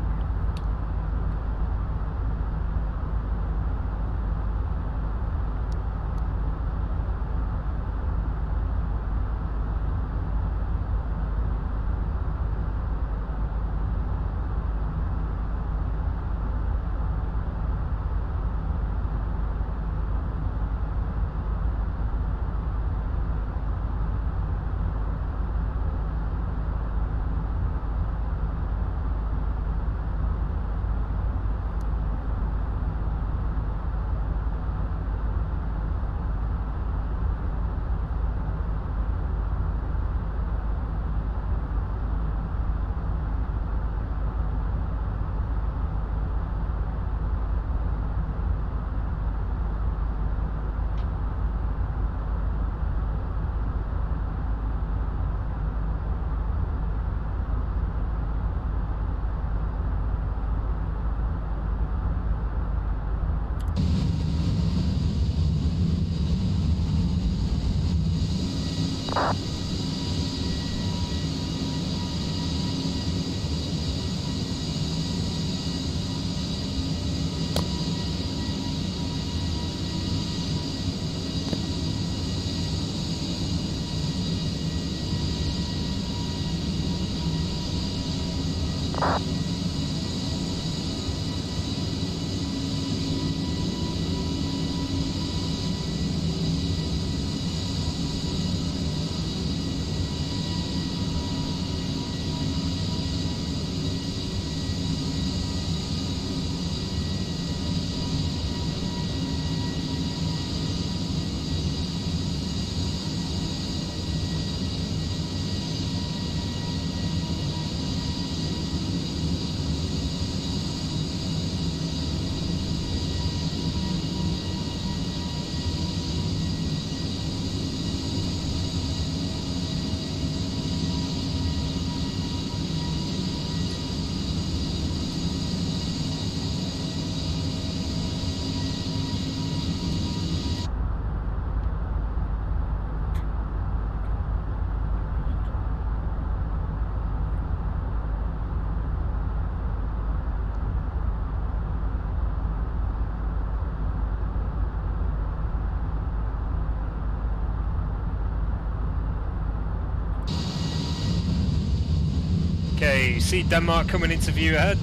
Okay, see Denmark coming into view ahead.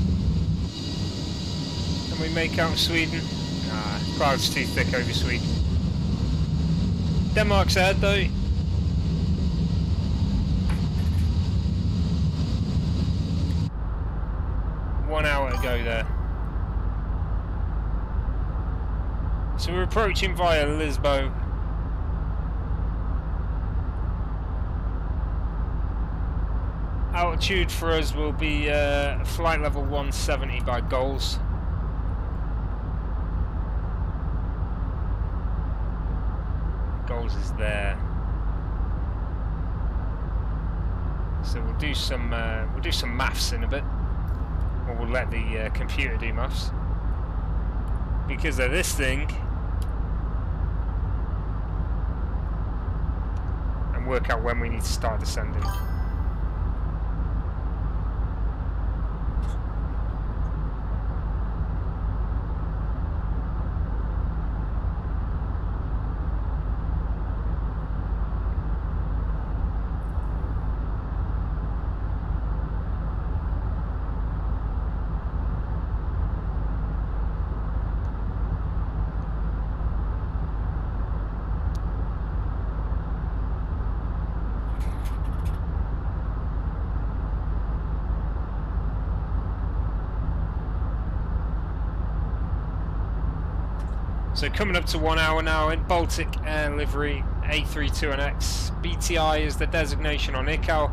Can we make out Sweden? Nah, cloud's too thick over Sweden. Denmark's ahead though. One hour to go there. So we're approaching via Lisbon. Altitude for us will be flight level 170 by goals. Goals is there. So we'll do some maths in a bit, or we'll let the computer do maths because of this thing, and work out when we need to start descending. So coming up to 1 hour now in Baltic Air livery, A32NX. BTI is the designation on ICAO,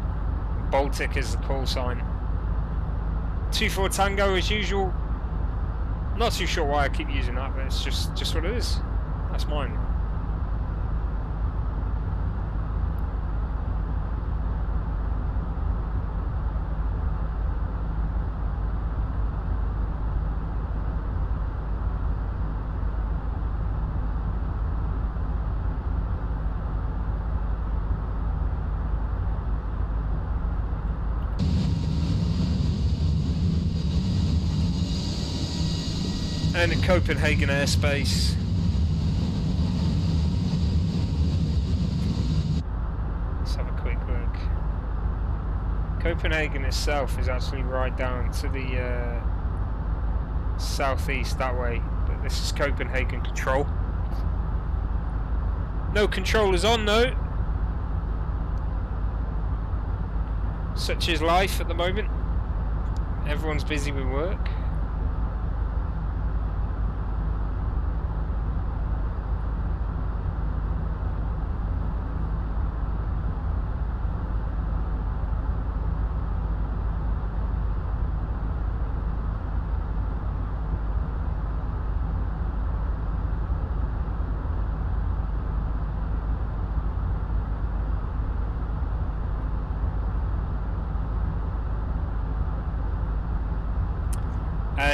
Baltic is the call sign. 24 Tango as usual. Not too sure why I keep using that, but it's just what it is. That's mine. And at Copenhagen airspace. Let's have a quick look. Copenhagen itself is actually right down to the southeast that way, but this is Copenhagen control. No controllers on though. Such is life at the moment. Everyone's busy with work.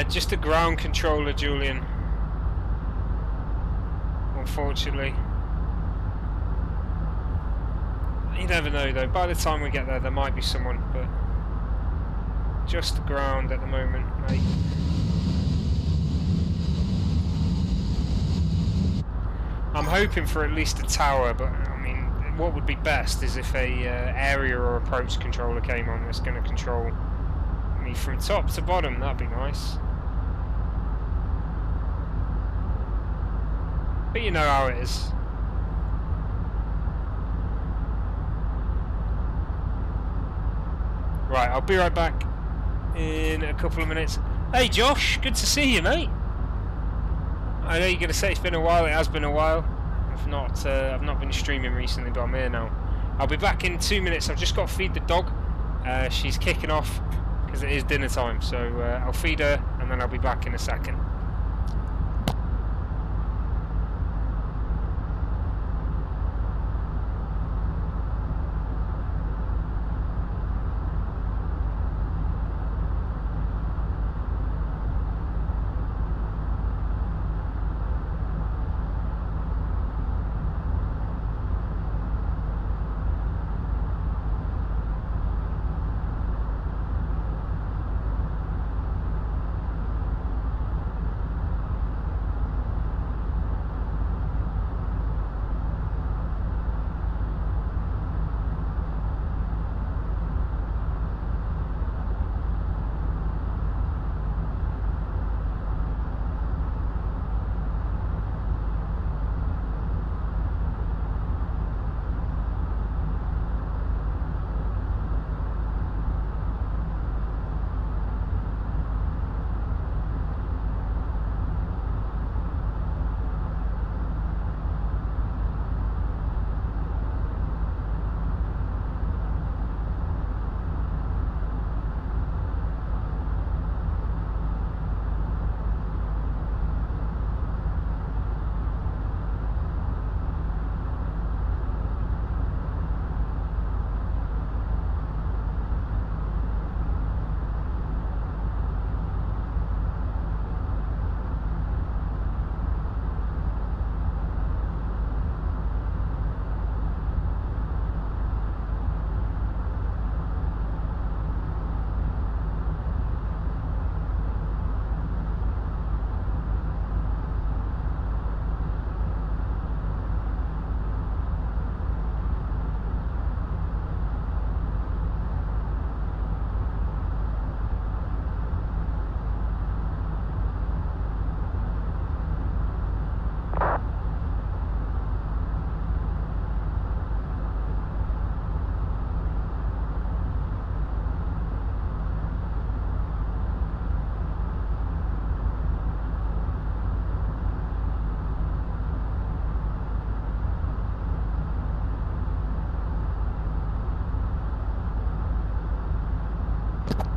Just a ground controller, Julian. Unfortunately. You never know though, by the time we get there might be someone, but just the ground at the moment, mate. I'm hoping for at least a tower, but I mean, what would be best is if a area or approach controller came on that's going to control me from top to bottom. That'd be nice. But you know how it is. Right, I'll be right back in a couple of minutes. Hey Josh, good to see you, mate. I know you're going to say it's been a while. It has been a while. I've not been streaming recently, but I'm here now. I'll be back in 2 minutes. I've just got to feed the dog. She's kicking off because it is dinner time. So I'll feed her and then I'll be back in a second.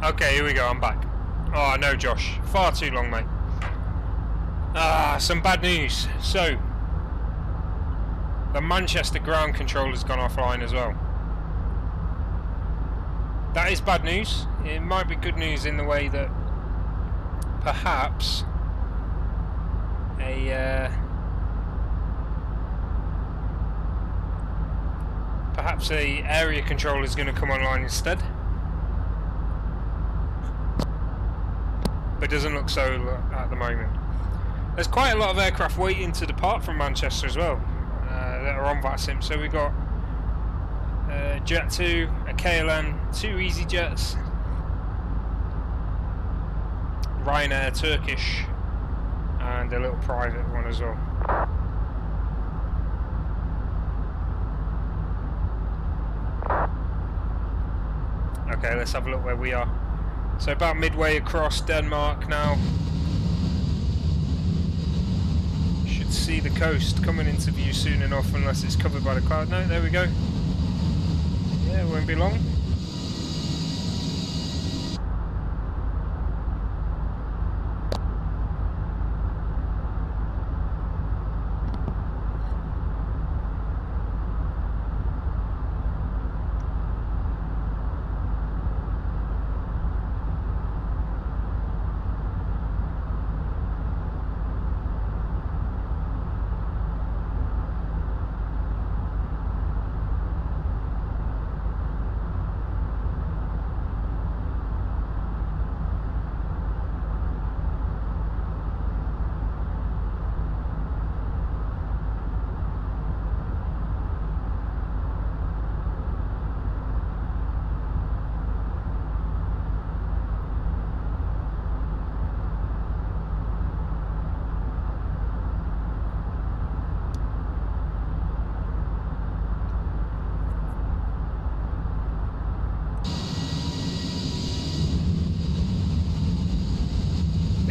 Okay, here we go, I'm back. Oh no, Josh. Far too long, mate. Some bad news. So, the Manchester ground controller's gone offline as well. That is bad news. It might be good news in the way that perhaps a area controller is going to come online instead. But doesn't look so at the moment. There's quite a lot of aircraft waiting to depart from Manchester as well that are on VATSIM. So we've got Jet 2, a KLM, 2 EasyJets, Ryanair Turkish, and a little private one as well. Okay, let's have a look where we are. So about midway across Denmark now. Should see the coast coming into view soon enough, unless it's covered by the cloud. No, there we go. Yeah, it won't be long.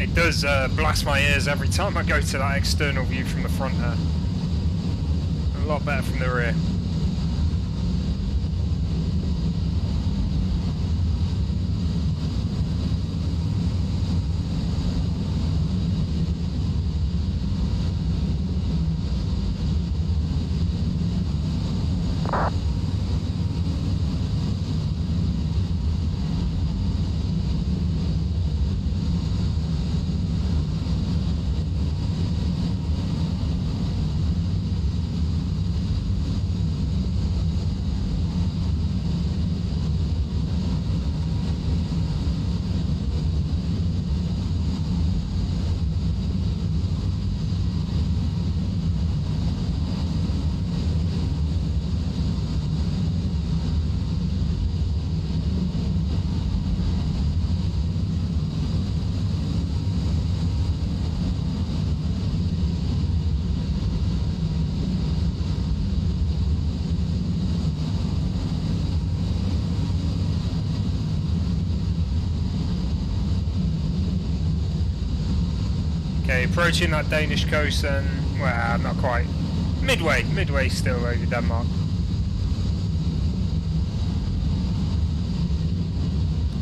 It does blast my ears every time I go to that external view from the front there. A lot better from the rear. Okay, approaching that Danish coast and, well, not quite. Midway still over Denmark.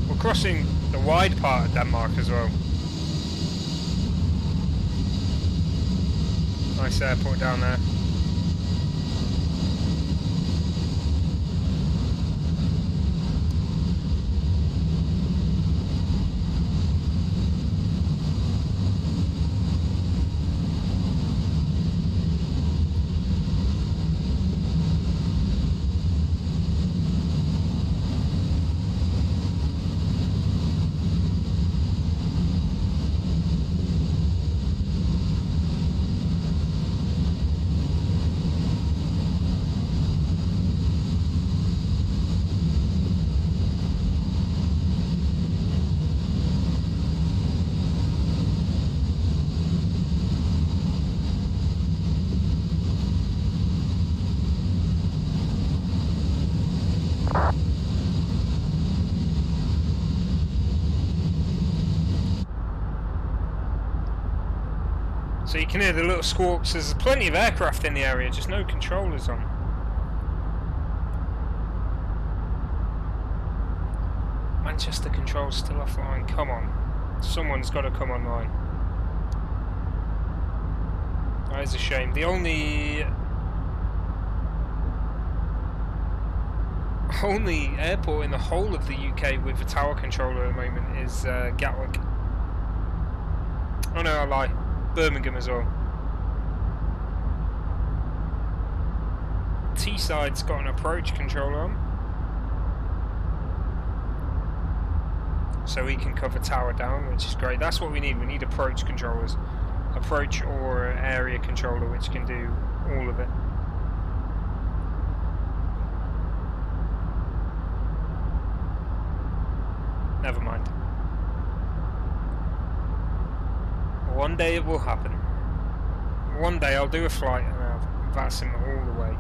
We're crossing the wide part of Denmark as well. Nice airport down there. So you can hear the little squawks. There's plenty of aircraft in the area, just no controllers on. Manchester controls still offline. Come on. Someone's got to come online. That is a shame. The only airport in the whole of the UK with a tower controller at the moment is Gatwick. Oh no, I lie. Birmingham as well. T-side's got an approach controller on, so we can cover tower down, which is great. That's what we need. We need approach controllers. Approach or area controller, which can do all of it. Never mind. One day it will happen. One day I'll do a flight and have VATSIM all the way.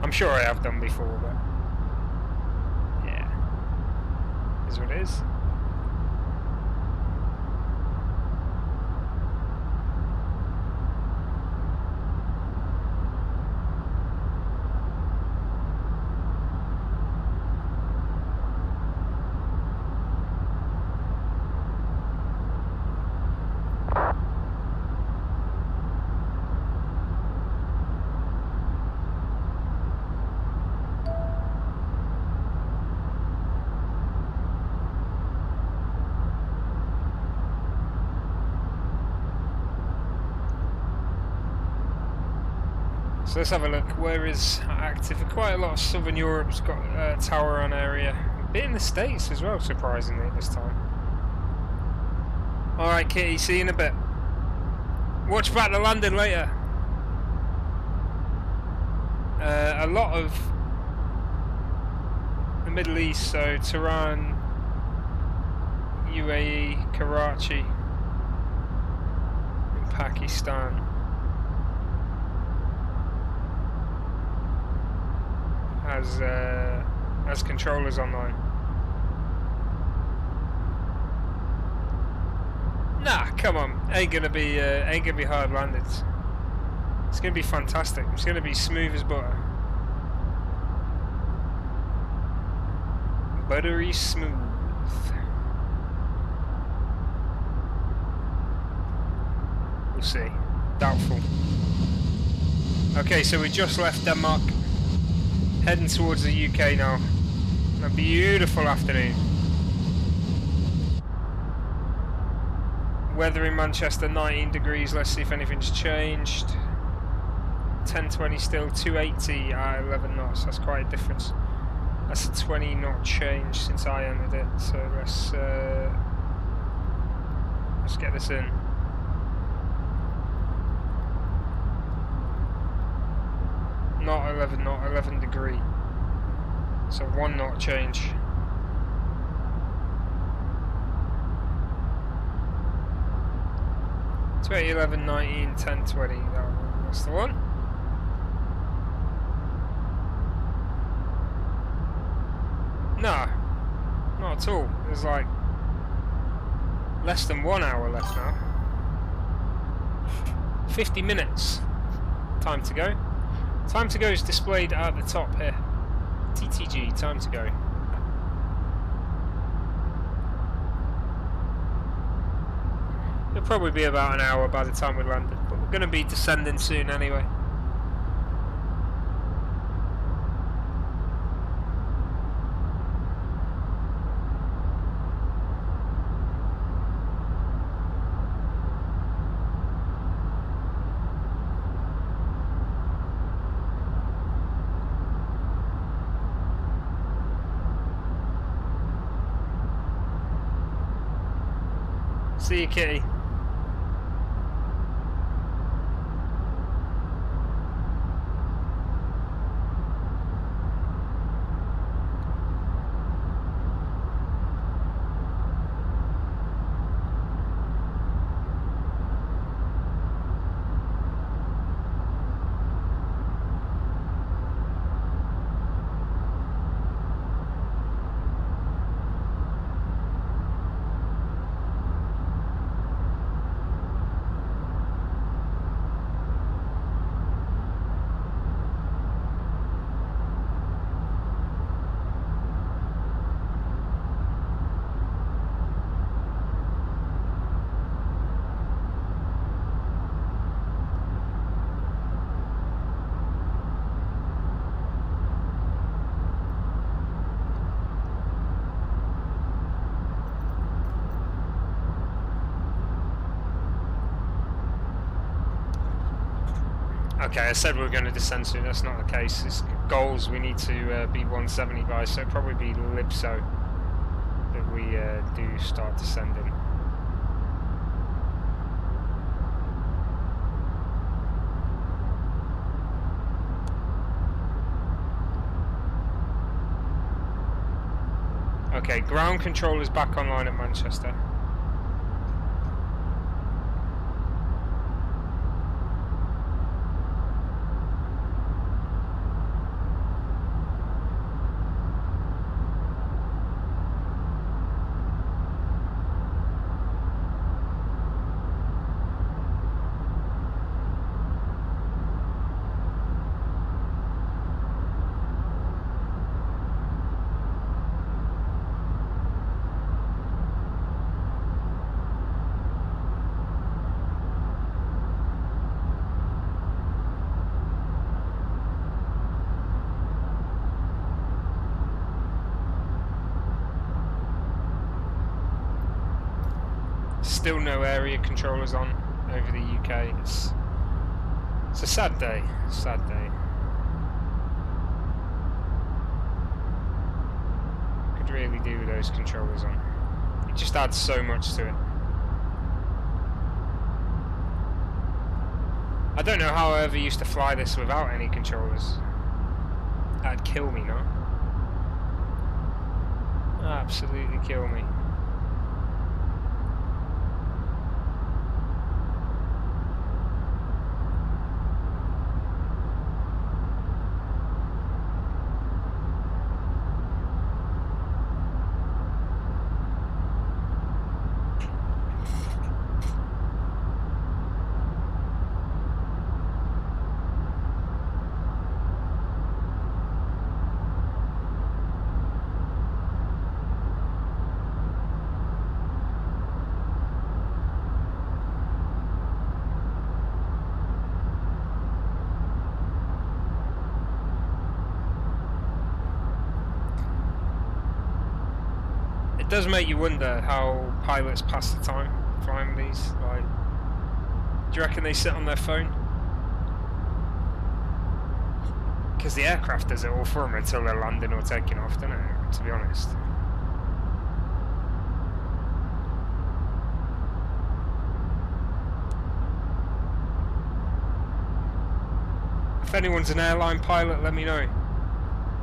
I'm sure I have done before, but yeah, is what it is. So let's have a look. Where is active? Quite a lot of Southern Europe's got tower on area. A bit in the States as well, surprisingly, this time. Alright, Kitty, see you in a bit. Watch back to London later. A lot of the Middle East, so Tehran, UAE, Karachi, and Pakistan. Has controllers online. Nah, come on, ain't gonna be hard landed. It's gonna be fantastic. It's gonna be smooth as butter, buttery smooth. We'll see. Doubtful. Okay, so we just left Denmark. Heading towards the UK now. A beautiful afternoon. Weather in Manchester 19 degrees. Let's see if anything's changed. 1020 still, 280 at 11 knots. That's quite a difference. That's a 20 knot change since I entered it. So let's get this in. Not 11 knot, 11 degree. So 1 knot change. So 11, 19, 10, 20. That's the one. No, not at all. There's like less than 1 hour left now. 50 minutes. Time to go. Time to go is displayed at the top here. TTG, time to go. It'll probably be about an hour by the time we landed, but we're going to be descending soon anyway. See you, Kitty. Okay, I said we were going to descend soon. That's not the case. It's goals. We need to be 170 by, so it'll probably be Lipso that we do start descending. Okay, ground control is back online at Manchester. Still no area controllers on over the UK. It's a sad day. Sad day. Could really do with those controllers on. It just adds so much to it. I don't know how I ever used to fly this without any controllers. That'd kill me, no? Absolutely kill me. It does make you wonder how pilots pass the time flying these. Like, do you reckon they sit on their phone? Because the aircraft does it all for them until they're landing or taking off, doesn't it? To be honest. If anyone's an airline pilot, let me know.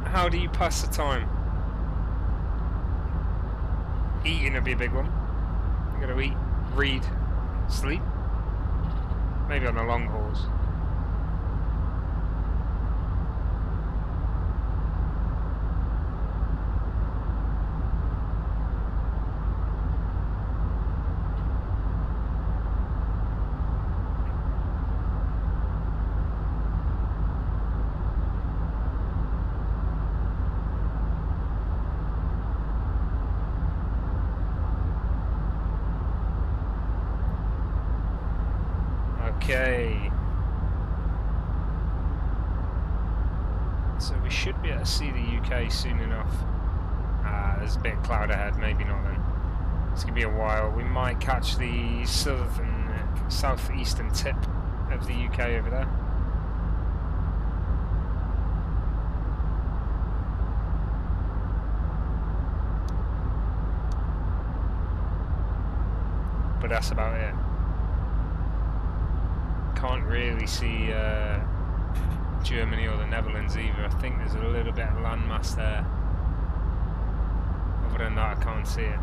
How do you pass the time? Eating would be a big one. I'm going to eat, read, sleep. Maybe on the long hauls. Okay. So we should be able to see the UK soon enough. There's a bit of cloud ahead, maybe not then. It's going to be a while. We might catch the southern, southeastern tip of the UK over there. But that's about it. Can't really see Germany or the Netherlands either. I think there's a little bit of landmass there. Other than that, I can't see it.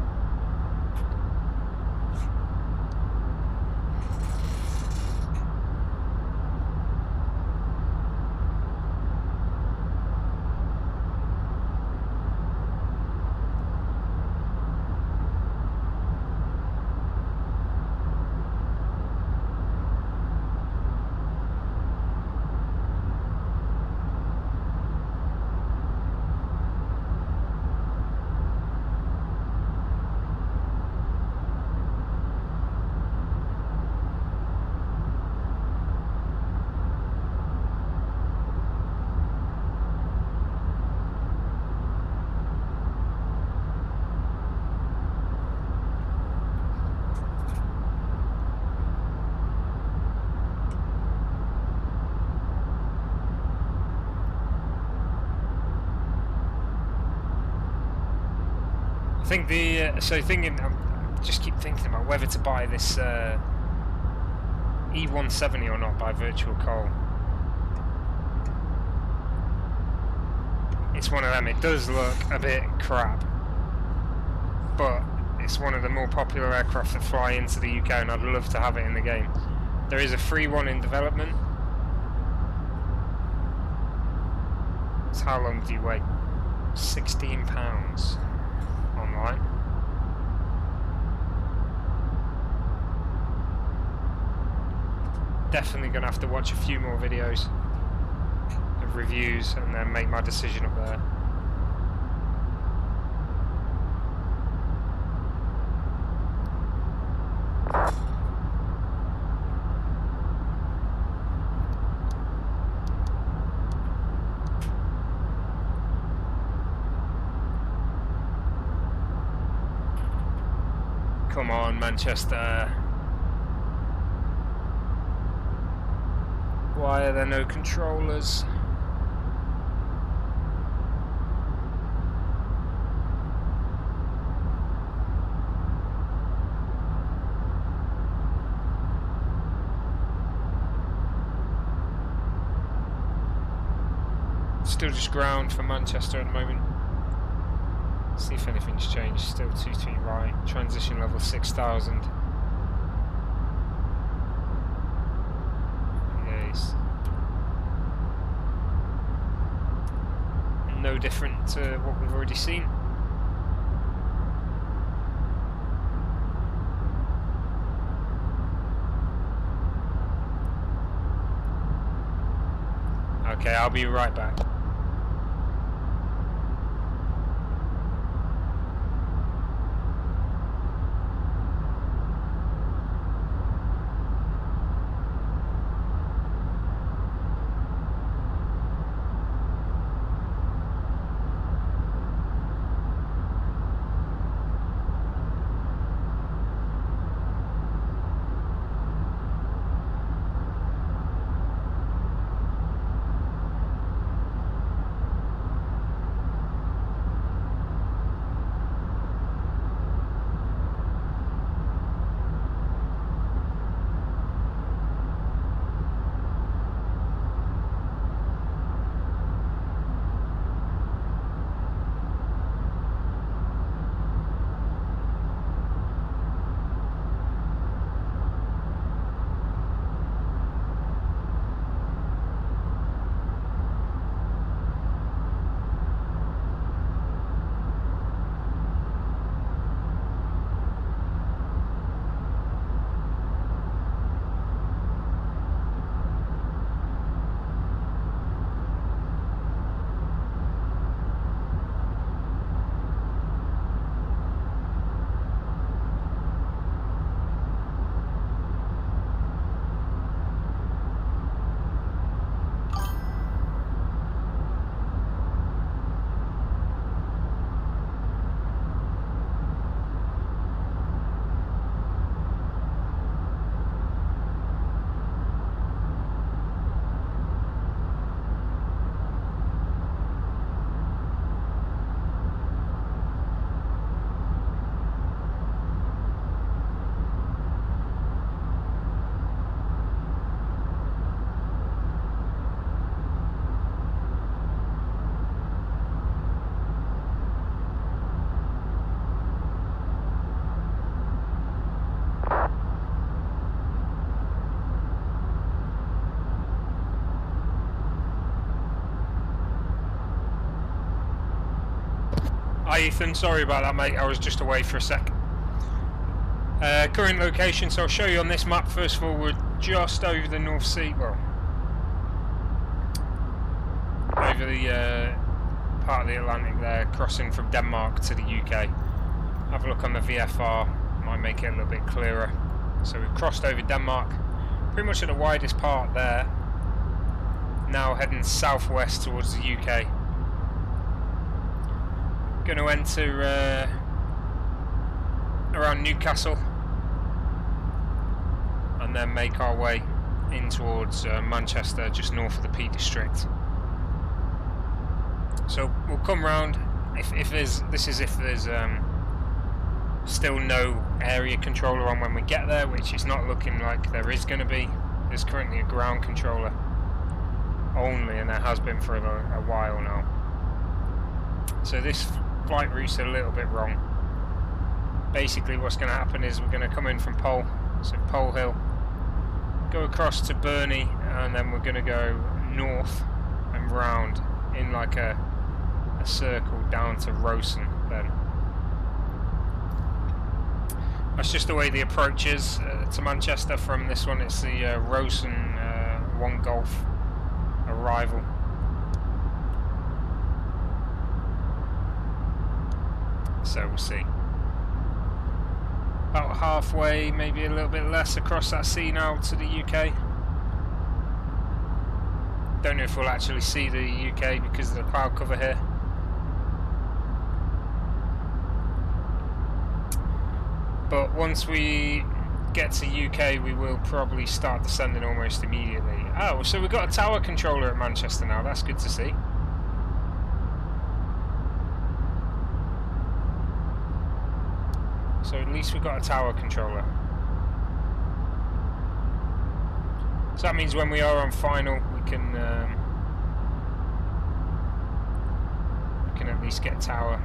think the I just keep thinking about whether to buy this E170 or not by Virtual Coal. It's one of them. It does look a bit crap, but it's one of the more popular aircraft that fly into the UK, and I'd love to have it in the game. There is a free one in development. So how long do you wait? £16 online. Definitely gonna have to watch a few more videos of reviews and then make my decision up there. Come on, Manchester. Why are there no controllers? Still just ground for Manchester at the moment. See if anything's changed. Still 2-2 right. Transition level 6,000. Yes. No different to what we've already seen. Okay, I'll be right back. Hi Ethan, sorry about that mate, I was just away for a sec. Current location, so I'll show you on this map. First of all, we're just over the North Sea, well, over the part of the Atlantic there, crossing from Denmark to the UK. Have a look on the VFR, might make it a little bit clearer. So we've crossed over Denmark, pretty much at the widest part there, now heading southwest towards the UK. Going to enter around Newcastle and then make our way in towards Manchester, just north of the Peak District. So we'll come round if there's Still no area controller on when we get there, which is not looking like there is going to be. There's currently a ground controller only, and there has been for a while now. So this flight route's a little bit wrong. Basically what's going to happen is we're going to come in from Pole, so Pole Hill, go across to Burney, and then we're going to go north and round in like a circle down to Rosen then. That's just the way the approach is to Manchester from this one. It's the Rosen 1 Golf arrival. So we'll see. About halfway, maybe a little bit less across that sea now to the UK. Don't know if we'll actually see the UK because of the cloud cover here. But once we get to UK, we will probably start descending almost immediately. Oh, so we've got a tower controller at Manchester now. That's good to see. So at least we've got a tower controller. So that means when we are on final, we can at least get a tower.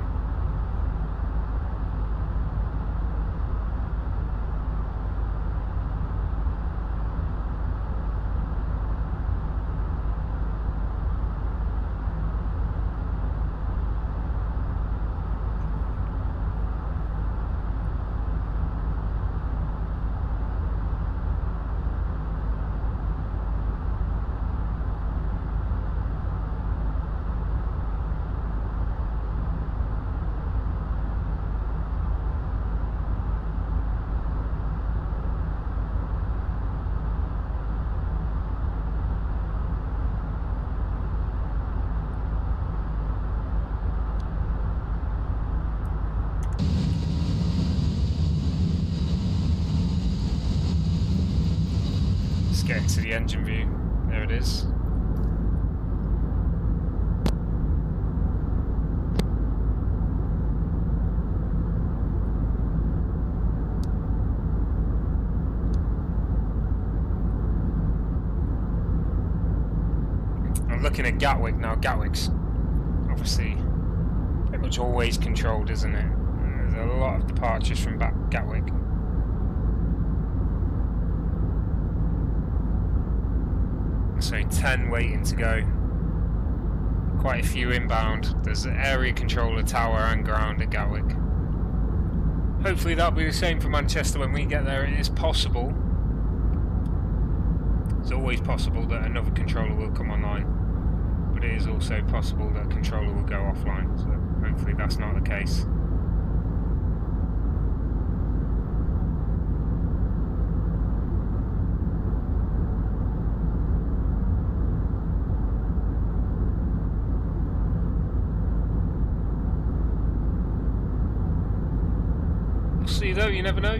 Get into the engine view. There it is. I'm looking at Gatwick now. Gatwick's obviously pretty much always controlled, isn't it? There's a lot of departures from Gatwick. So 10 waiting to go. Quite a few inbound. There's an area controller, tower and ground at Gatwick. Hopefully that'll be the same for Manchester when we get there. It is possible. It's always possible that another controller will come online. But it is also possible that a controller will go offline. So hopefully that's not the case. See though, you never know.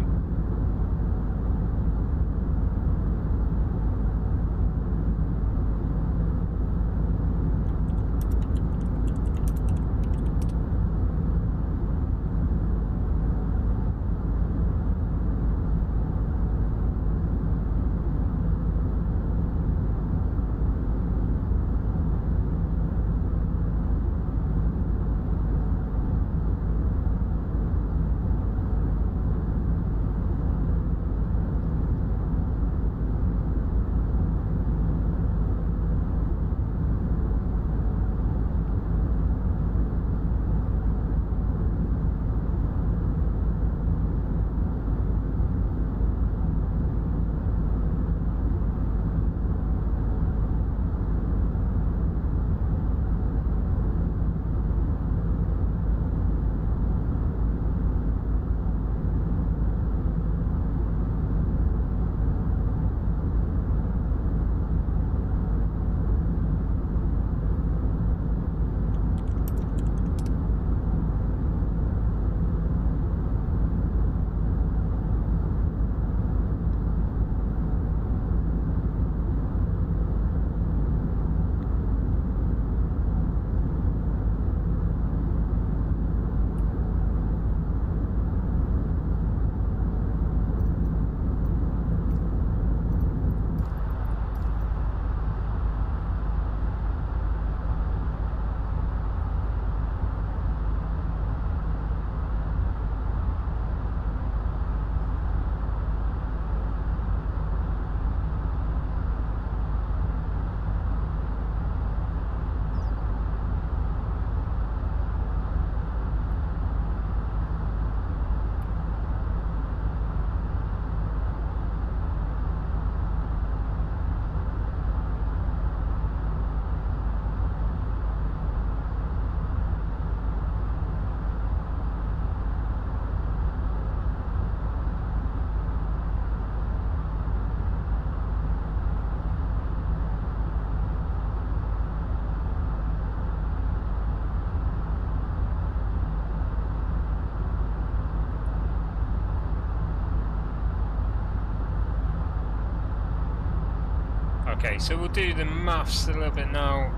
Okay, so we'll do the maths a little bit now.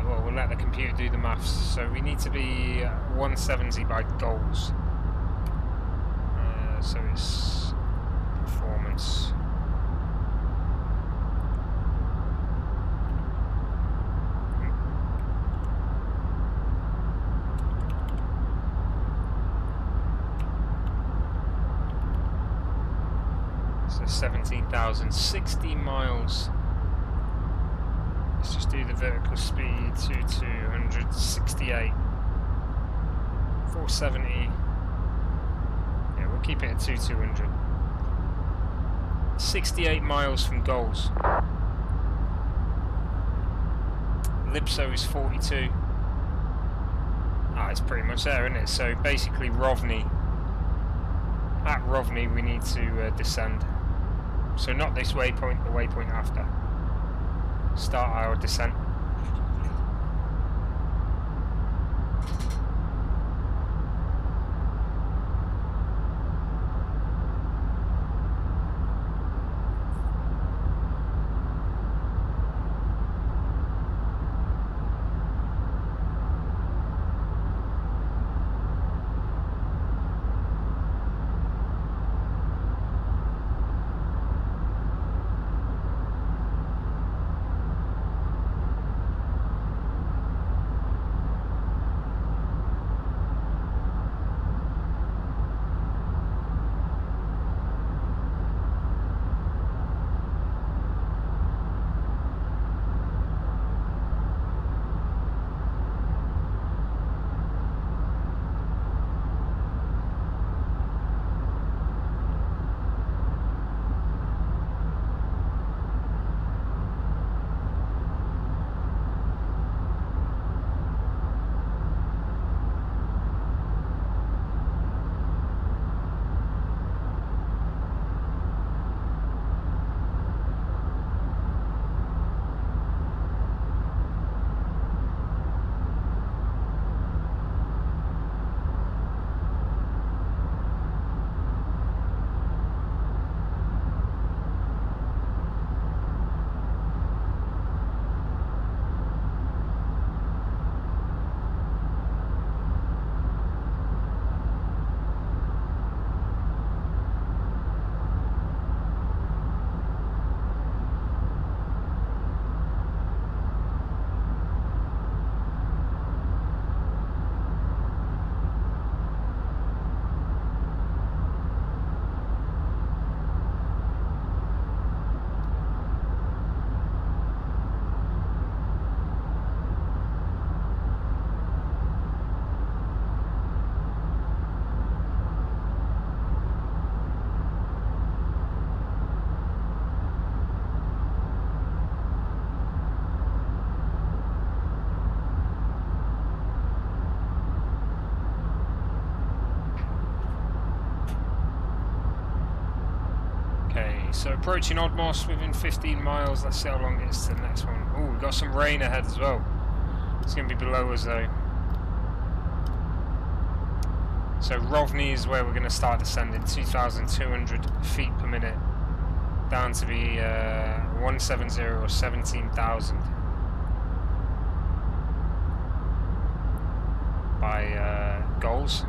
Well, we'll let the computer do the maths. So we need to be 170 by goals. So it's performance. So 17,060 miles. Let's just do the vertical speed to 268. 470. Yeah, we'll keep it at 200. 68 miles from goals. Lipso is 42. Ah, it's pretty much there, isn't it? So basically Rovni. At Rovni we need to descend. So not this waypoint, the waypoint after. Start our descent. So approaching Odmos within 15 miles. Let's see how long it is to the next one. Oh, we've got some rain ahead as well. It's going to be below us though. So Rovni is where we're going to start descending. 2,200 feet per minute. Down to be 170 or 17,000. By goals.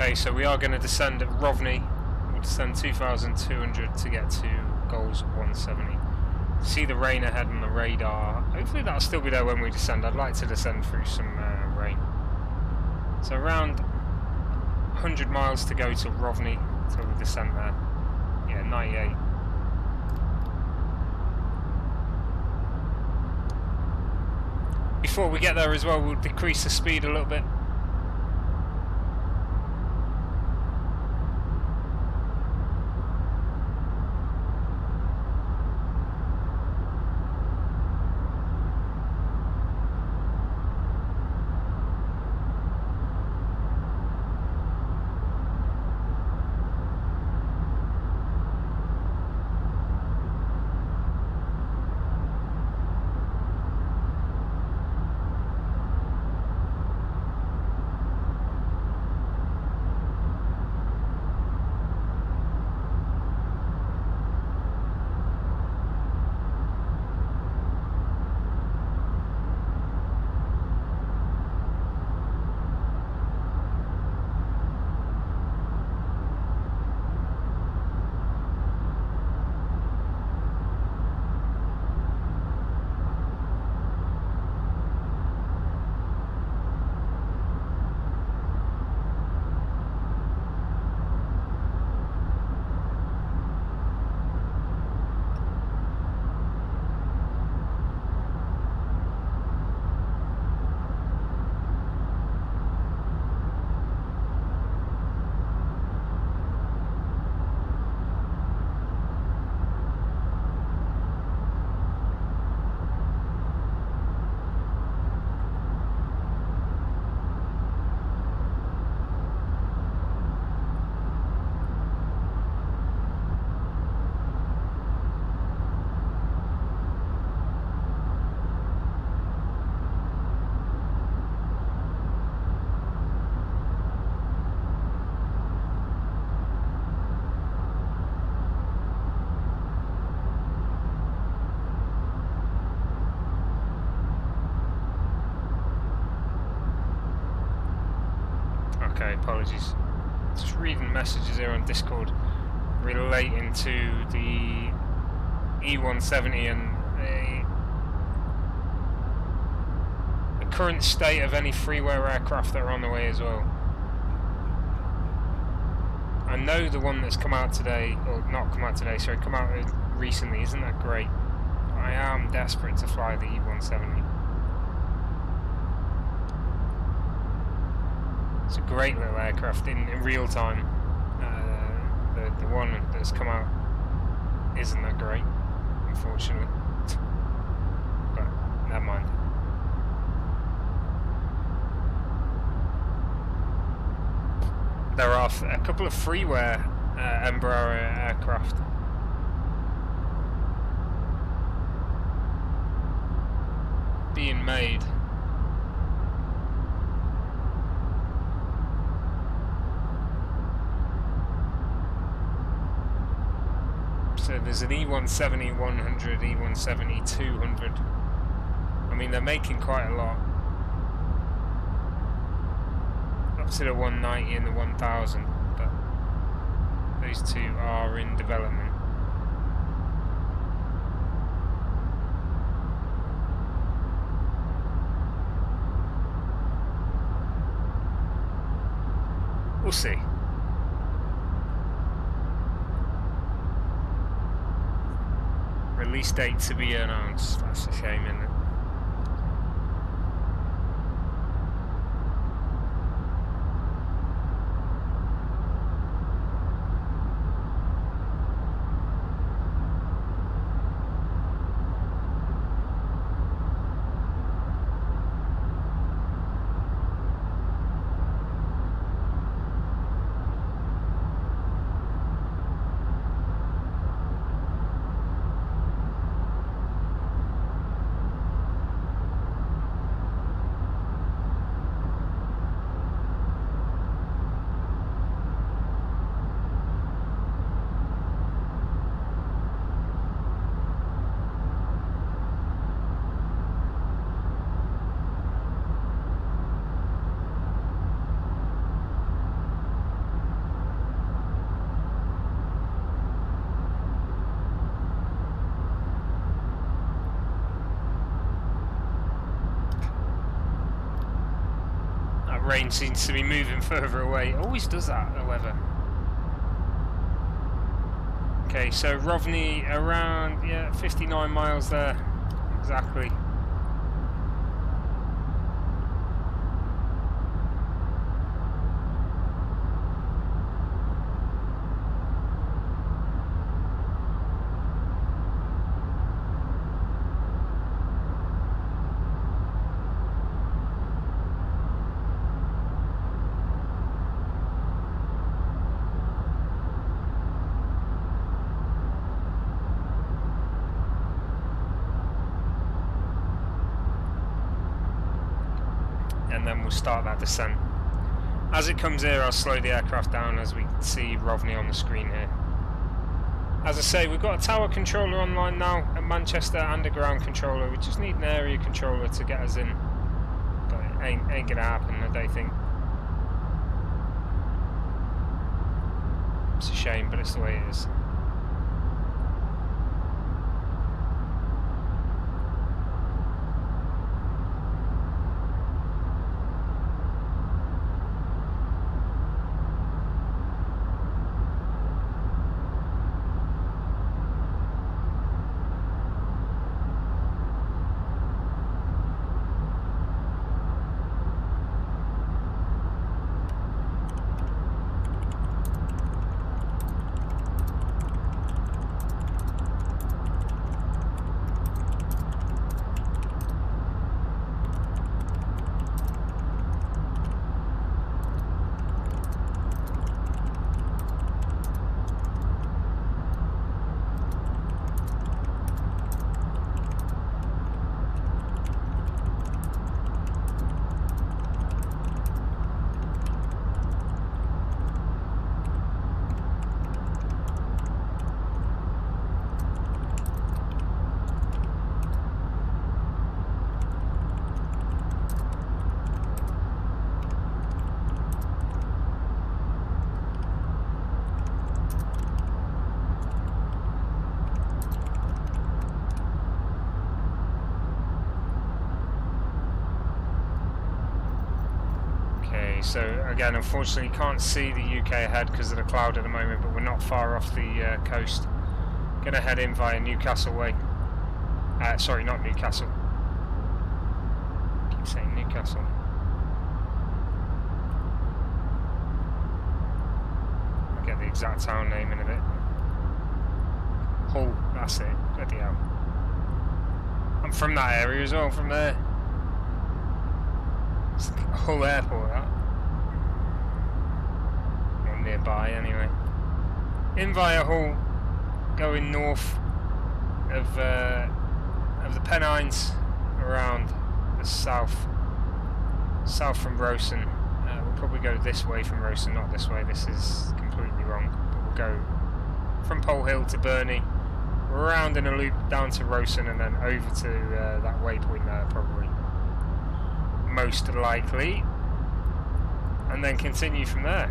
Okay, so we are going to descend at Rovny. We'll descend 2,200 to get to goals of 170. See the rain ahead on the radar. Hopefully that'll still be there when we descend. I'd like to descend through some rain. So around 100 miles to go to Rovny until we descend there. Yeah, 98. Before we get there as well, we'll decrease the speed a little bit. Okay, apologies. Just reading messages here on Discord relating to the E170 and the current state of any freeware aircraft that are on the way as well. I know the one that's come out today, or not come out today, sorry, come out recently, isn't that great? I am desperate to fly the E170. It's a great little aircraft in real time. The one that's come out isn't that great, unfortunately. But never mind. There are a couple of freeware Embraer aircraft. Being made. So there's an E170-100, E170-200. I mean, they're making quite a lot. Up to the 190 and the 1000, but those two are in development. We'll see. Release date to be announced. That's a shame, isn't it? that range seems to be moving further away. It always does that, the weather. Okay, so Rovni around, yeah, 59 miles there, exactly. And then we'll start that descent. As it comes here, I'll slow the aircraft down as we see Rovni on the screen here. As I say, we've got a tower controller online now at Manchester and a ground controller. We just need an area controller to get us in, but it ain't gonna happen, I don't think. It's a shame, but it's the way it is. So again, unfortunately you can't see the UK ahead because of the cloud at the moment, but we're not far off the coast. Gonna head in via Newcastle way. Sorry, not Newcastle. Keep saying Newcastle. I'll get the exact town name in a bit. Hull, that's it. Bloody hell. I'm from that area as well, from there. It's Hull Airport, that. Nearby anyway. In via Hull, going north of the Pennines around the south from Rosen. We'll probably go this way from Rosen, not this way. This is completely wrong. But we'll go from Pole Hill to Burnley, around in a loop down to Rosen, and then over to that waypoint there, probably most likely, and then continue from there.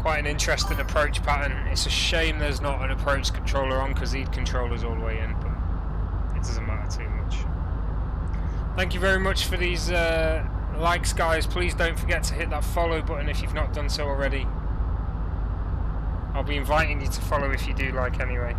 Quite an interesting approach pattern. It's a shame there's not an approach controller on because he'd controllers all the way in, but it doesn't matter too much. Thank you very much for these likes, guys. Please don't forget to hit that follow button if you've not done so already. I'll be inviting you to follow if you do like anyway.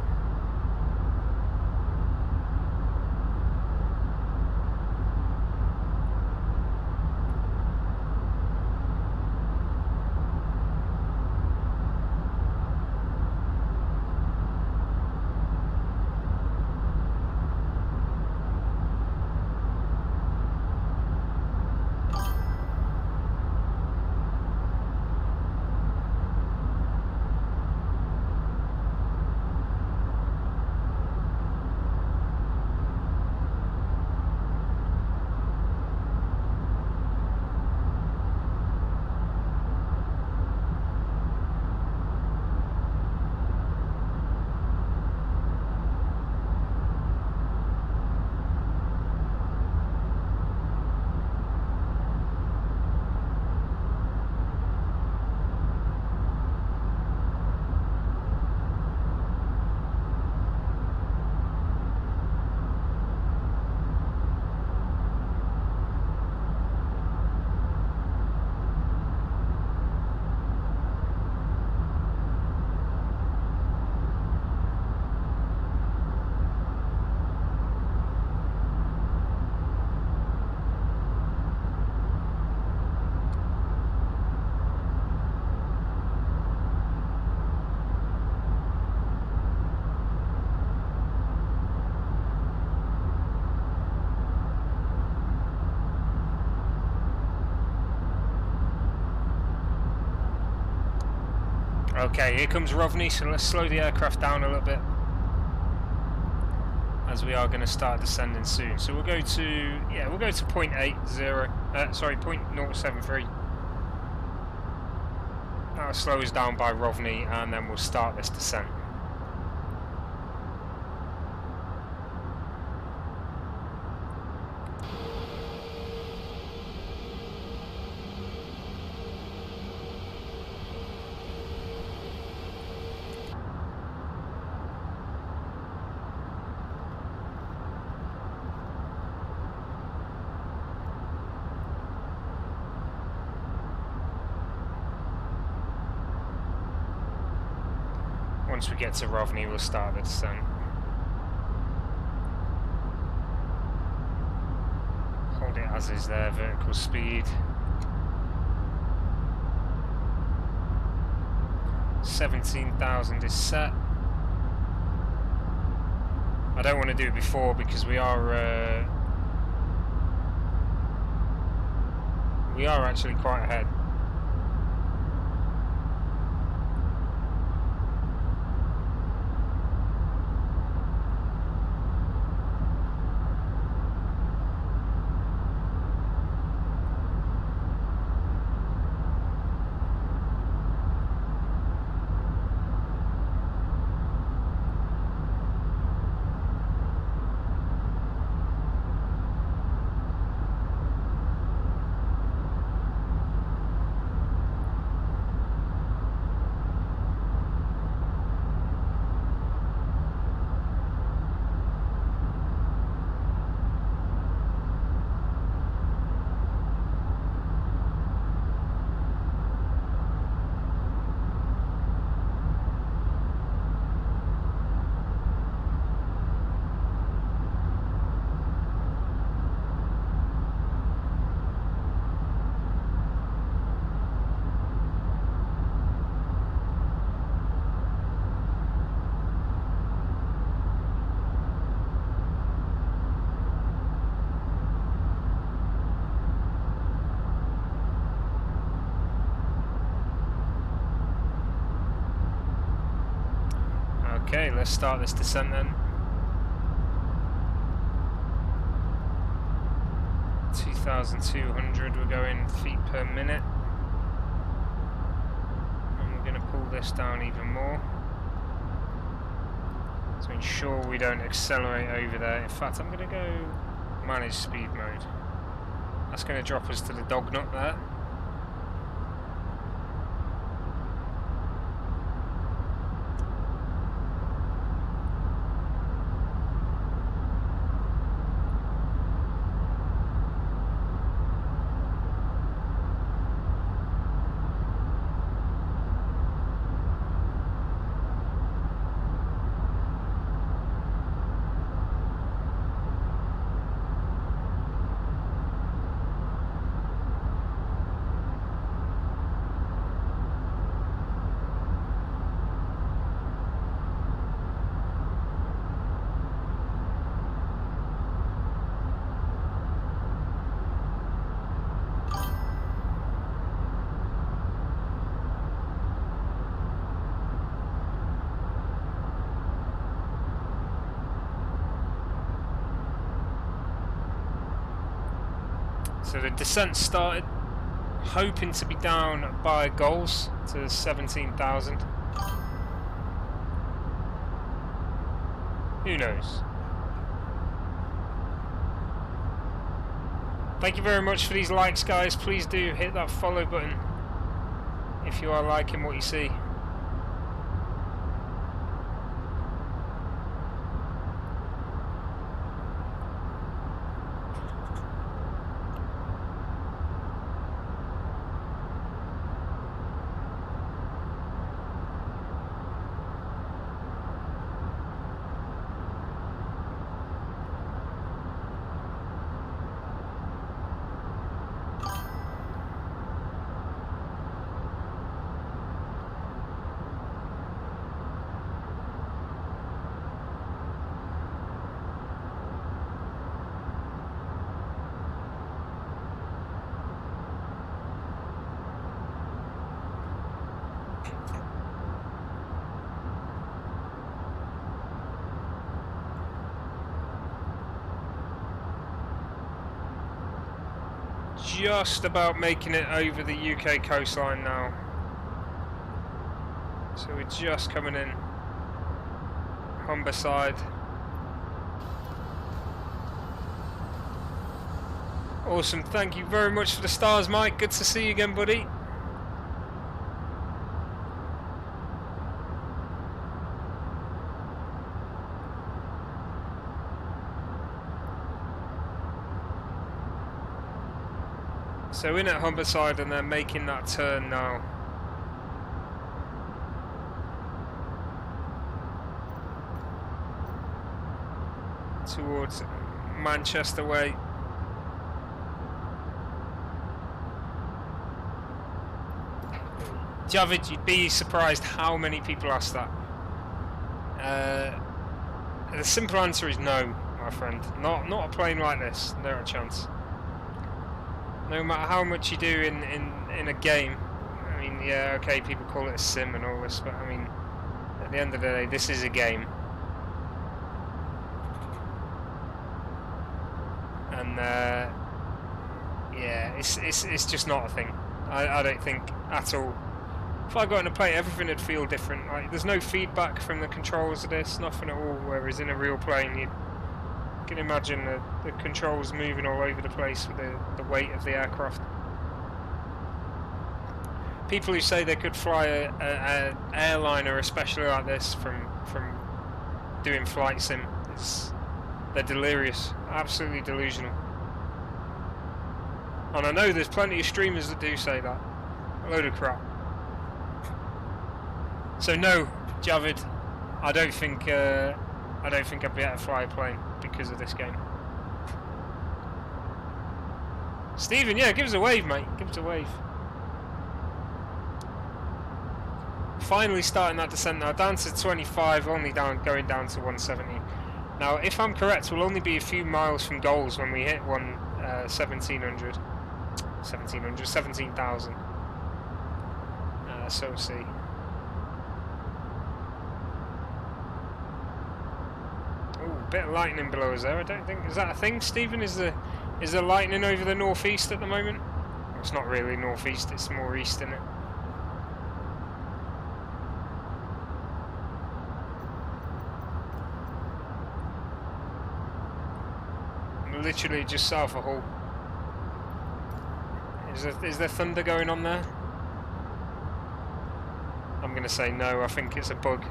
Okay, here comes Rovni, so let's slow the aircraft down a little bit, as we are going to start descending soon. So we'll go to, yeah, we'll go to 0.73. That'll slow us down by Rovni, and then we'll start this descent. Once we get to Rovni, we'll start the descent. Hold it as is there, vertical speed. 17,000 is set. I don't want to do it before because we are actually quite ahead. Okay, let's start this descent then. 2,200, we're going feet per minute. And we're going to pull this down even more to ensure we don't accelerate over there. In fact, I'm going to go manage speed mode. That's going to drop us to the dog nut there. So the descent started, hoping to be down by goals to 17,000. Who knows? Thank you very much for these likes, guys. Please do hit that follow button if you are liking what you see. just about making it over the UK coastline now. So we're just coming in Humberside. Awesome, thank you very much for the stars, Mike. Good to see you again, buddy. So in at Humberside and they're making that turn now. Towards Manchester way. Javid, you'd be surprised how many people ask that. The simple answer is no, my friend. Not a plane like this, not a chance. No matter how much you do in a game, I mean, yeah, okay, people call it a sim and all this, but I mean, at the end of the day, this is a game. And yeah, it's just not a thing. I don't think at all. If I got in a plane, everything would feel different. Like, there's no feedback from the controls of this, nothing at all. Whereas in a real plane, you can imagine the controls moving all over the place with the weight of the aircraft. People who say they could fly an airliner, especially like this, from doing flight sim, they're delirious, absolutely delusional. And I know there's plenty of streamers that do say that. A load of crap. So no, Javid, I don't think I'd be able to fly a plane because of this game. Stephen, yeah, give us a wave, mate. Give us a wave. Finally starting that descent now, down to 25, only going down to 170. Now, if I'm correct, we'll only be a few miles from goals when we hit 17,000. So we'll see. Bit of lightning below us there. I don't think, is that a thing, Stephen? Is there lightning over the northeast at the moment? Well, it's not really northeast, it's more east, isn't it? I'm literally just south of Hull. Is there thunder going on there? I'm gonna say no. I think it's a bug.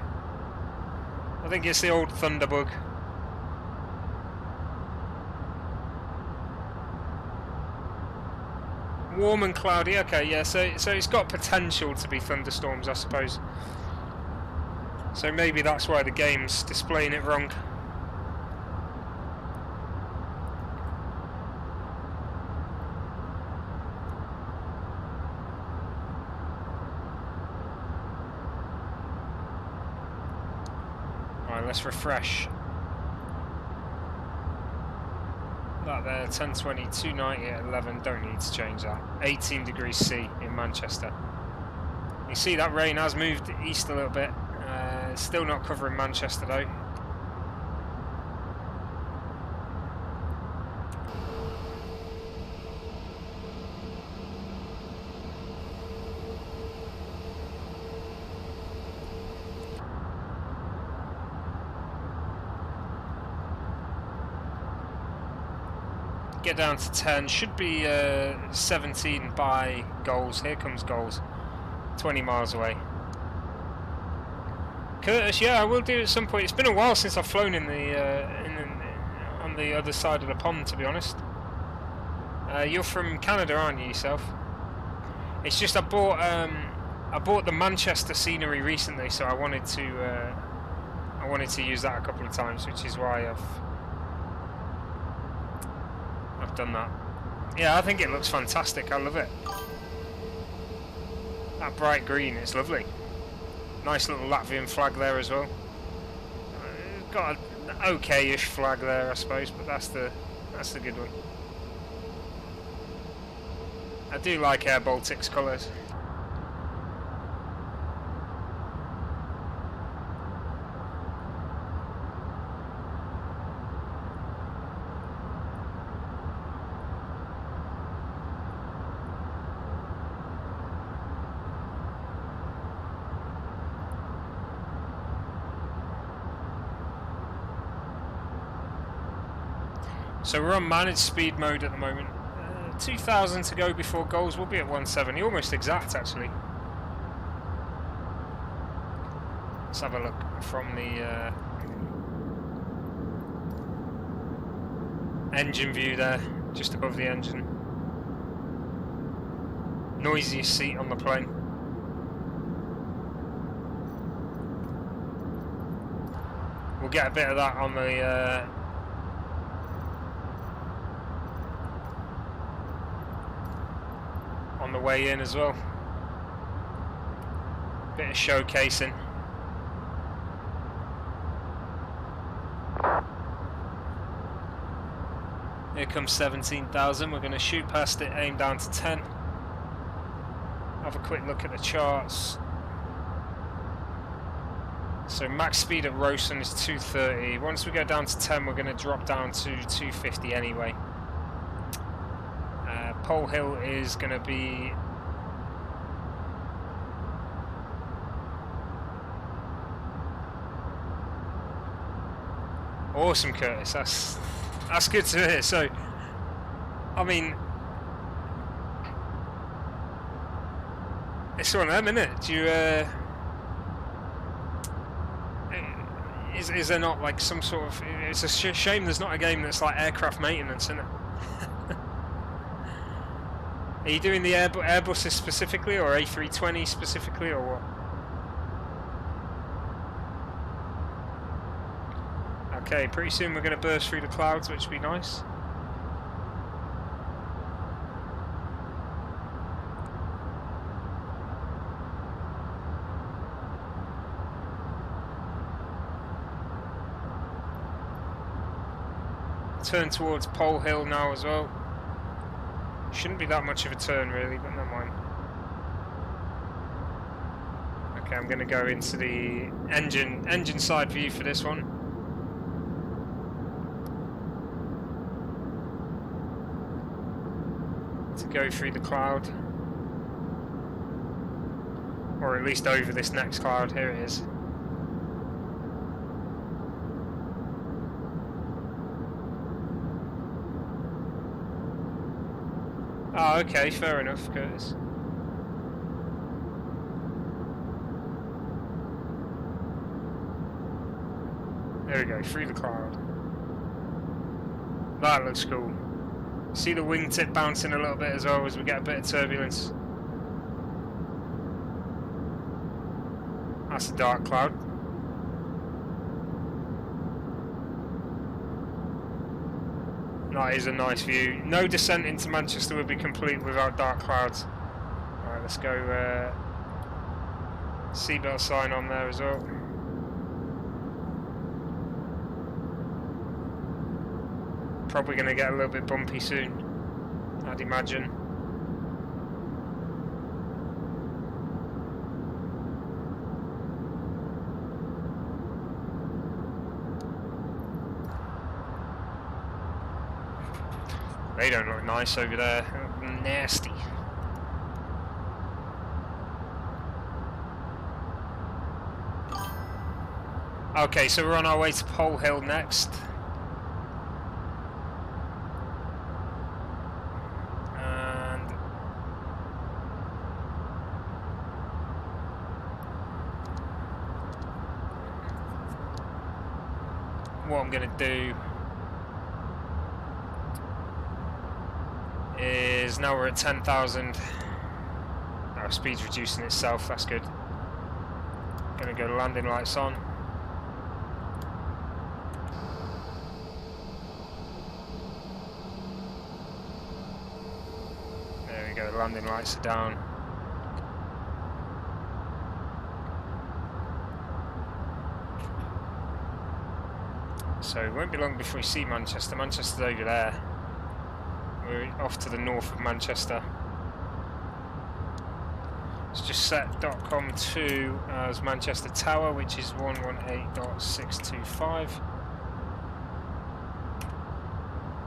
I think it's the old thunder bug. Warm and cloudy, okay, yeah, so it's got potential to be thunderstorms, I suppose. So maybe that's why the game's displaying it wrong. Alright, let's refresh. That there, 1020, 290 at 11, don't need to change that. 18 degrees C in Manchester. You see that rain has moved east a little bit. Still not covering Manchester though. Get down to 10, should be 17 by goals. Here comes goals, 20 miles away. Curtis, yeah, I will do at some point. It's been a while since I've flown in on the other side of the pond, to be honest. You're from Canada, aren't you yourself? It's just I bought the Manchester scenery recently, so I wanted to use that a couple of times, which is why I've done that. Yeah, I think it looks fantastic. I love it. That bright green, it's lovely. Nice little Latvian flag there as well. Got an okay-ish flag there, I suppose, but that's the good one. I do like Air Baltic's colours. So we're on managed speed mode at the moment. 2,000 to go before goals. We'll be at 170, almost exact actually. Let's have a look from the engine view there, just above the engine. Noisiest seat on the plane. We'll get a bit of that on the way in as well. Bit of showcasing. Here comes 17,000. We're going to shoot past it, aim down to 10. Have a quick look at the charts. So max speed at Rosen is 230. Once we go down to 10, we're going to drop down to 250 anyway. Pole Hill is going to be awesome, Curtis. That's good to hear. So, I mean, it's one of them, isn't it? Do you is there not like some sort of? It's a shame there's not a game that's like aircraft maintenance, isn't it? Are you doing the Airbuses specifically, or A320 specifically, or what? Okay, pretty soon we're going to burst through the clouds, which will be nice. Turn towards Pole Hill now as well. Shouldn't be that much of a turn really, but never mind. Okay, I'm going to go into the engine side view for this one. To go through the cloud. Or at least over this next cloud. Here it is. Oh, okay, fair enough, Curtis. There we go, through the cloud. That looks cool. See the wingtip bouncing a little bit as well as we get a bit of turbulence. That's a dark cloud. That is a nice view. No descent into Manchester would be complete without dark clouds. Alright, let's go seatbelt sign on there as well. Probably going to get a little bit bumpy soon, I'd imagine. They don't look nice over there. Nasty. Okay, so we're on our way to Pole Hill next. And what I'm going to do is, now we're at 10,000. Our speed's reducing itself, that's good. Gonna go landing lights on. There we go, landing lights are down. So it won't be long before we see Manchester. Manchester's over there. We're off to the north of Manchester. Let's just set .com2 as Manchester Tower, which is 118.625.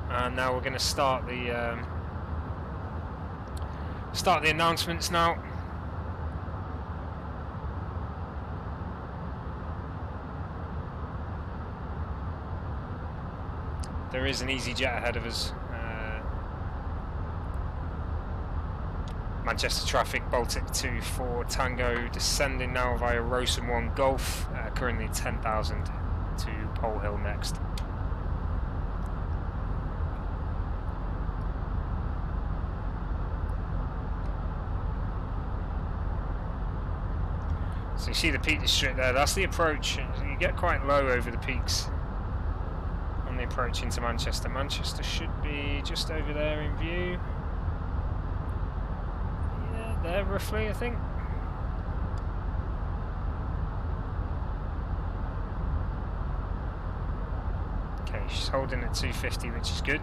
And now we're going to start the announcements now. There is an easy jet ahead of us. Manchester traffic, Baltic 24 Tango, descending now via Rosen 1 Golf, currently 10,000 to Pole Hill next. So you see the Peak District there, that's the approach. You get quite low over the peaks on the approach into Manchester. Manchester should be just over there in view. Yeah, there roughly, I think. Okay, she's holding at 250, which is good.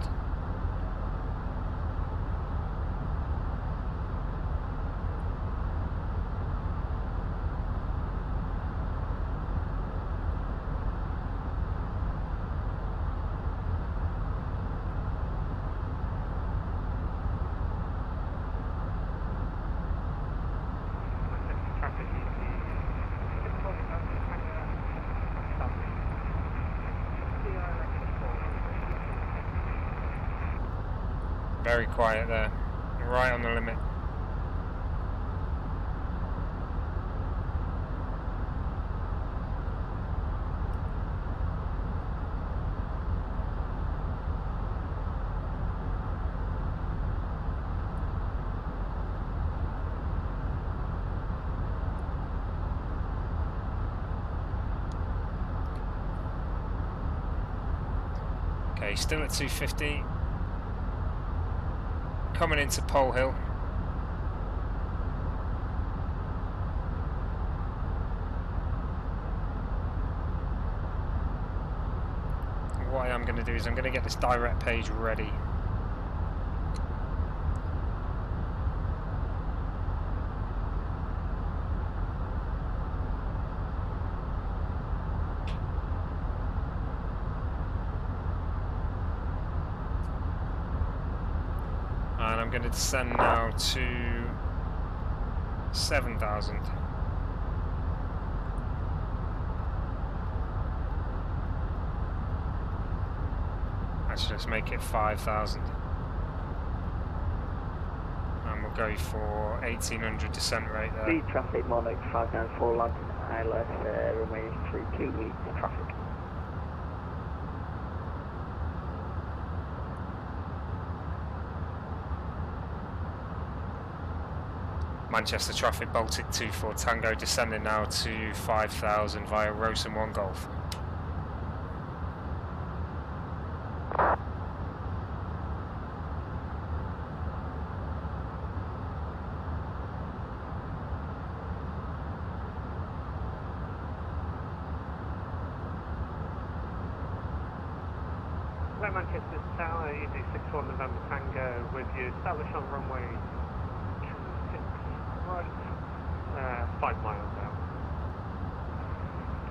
Very quiet there, right on the limit. Okay, still at 250. Coming into Pole Hill. What I am going to do is I'm going to get this direct page ready. I'm going to descend now to 7,000. Actually, let's make it 5,000. And we'll go for 1,800 descent rate there. Speed traffic, Monarch 594 London, ILS, remaining through 2 weeks traffic. Manchester traffic, Baltic 24 Tango, descending now to 5,000 via Rosen 1 Golf. Manchester Tower, easy 64 November Tango with you, establish on runway 26 right, 5 miles out.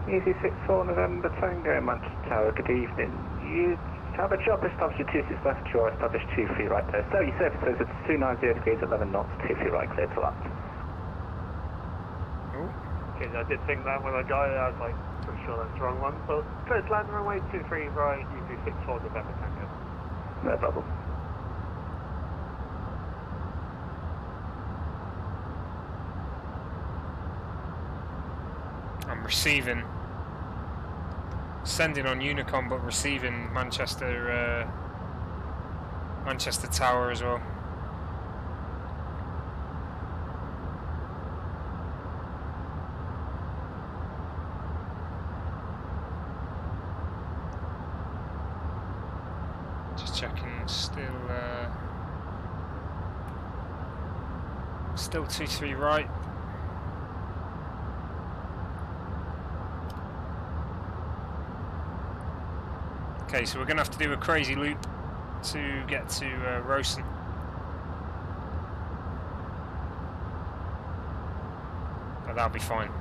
Easy 64 November Tango, Manchester Tower, good evening. You have a job established 26 left, you're established 2 feet right there. So your surface says it's 290 degrees, 11 knots, 2 feet right, clear to land. Okay, I did think that when I got it, I was like, pretty sure that's the wrong one, but clear to land runway 23 right, easy 64 November Tango. No problem. I'm receiving, sending on Unicom, but receiving Manchester Tower as well. Just checking, still 23 right. Okay, so we're going to have to do a crazy loop to get to Rosen. But that'll be fine.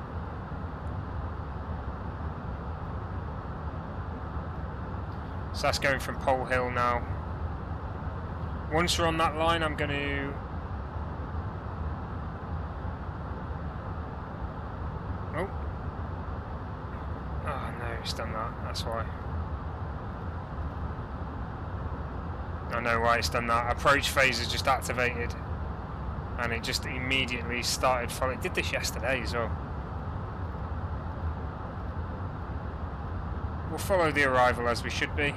So that's going from Pole Hill now. Once we're on that line, I'm going to... Oh. Oh no, it's done that, that's why. I know why it's done that. Approach phase is just activated, and it just immediately started following. It did this yesterday as well. We'll follow the arrival as we should be.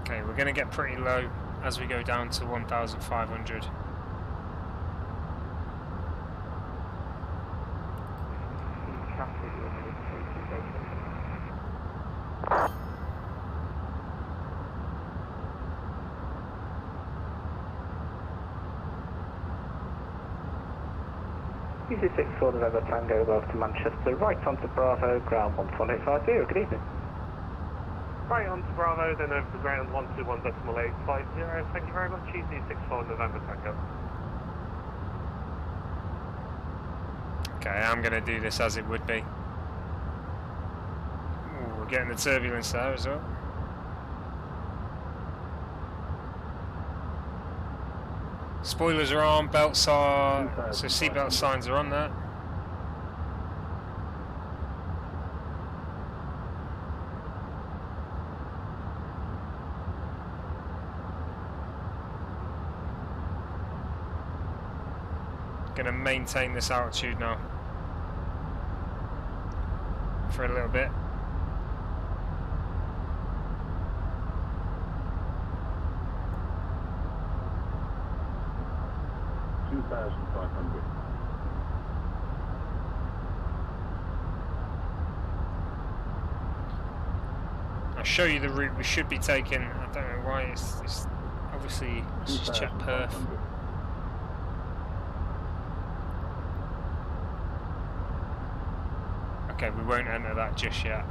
Okay, we're going to get pretty low as we go down to 1,500. Easy 64 November Tango, welcome to Manchester, right onto Bravo, ground 11850, good evening. Right on to Bravo, then over to ground 121.850. Thank you very much. Easy 64 November Tango. Okay, I'm going to do this as it would be. Ooh, we're getting the turbulence there as well. Spoilers are on, belts are... so seatbelt signs are on there. Going to maintain this altitude now for a little bit. I'll show you the route we should be taking. I don't know why it's obviously, let's just check perf. Okay, we won't enter that just yet.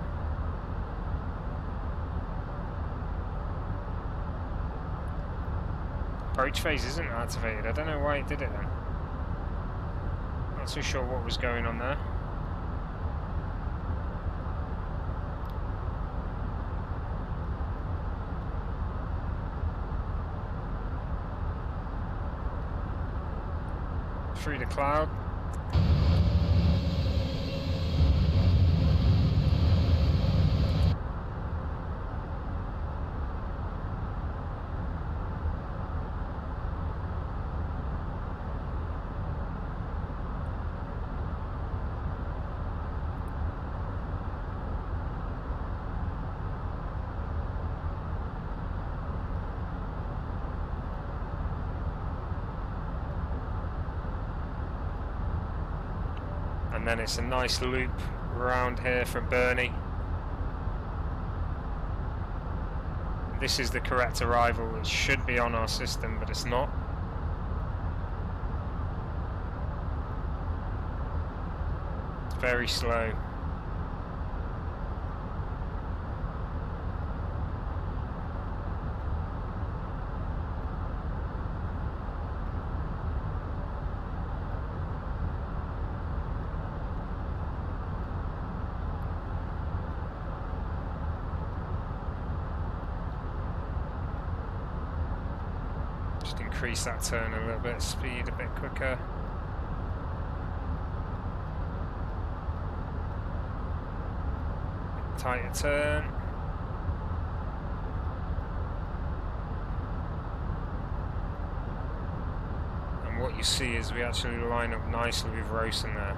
Approach phase isn't activated. I don't know why it did it then. Not too sure what was going on there. Through the cloud. And then it's a nice loop around here from Burnley. This is the correct arrival. It should be on our system, but it's not. It's very slow. Increase that turn a little bit, speed a bit quicker. Tighter turn. And what you see is we actually line up nicely with Rosen there.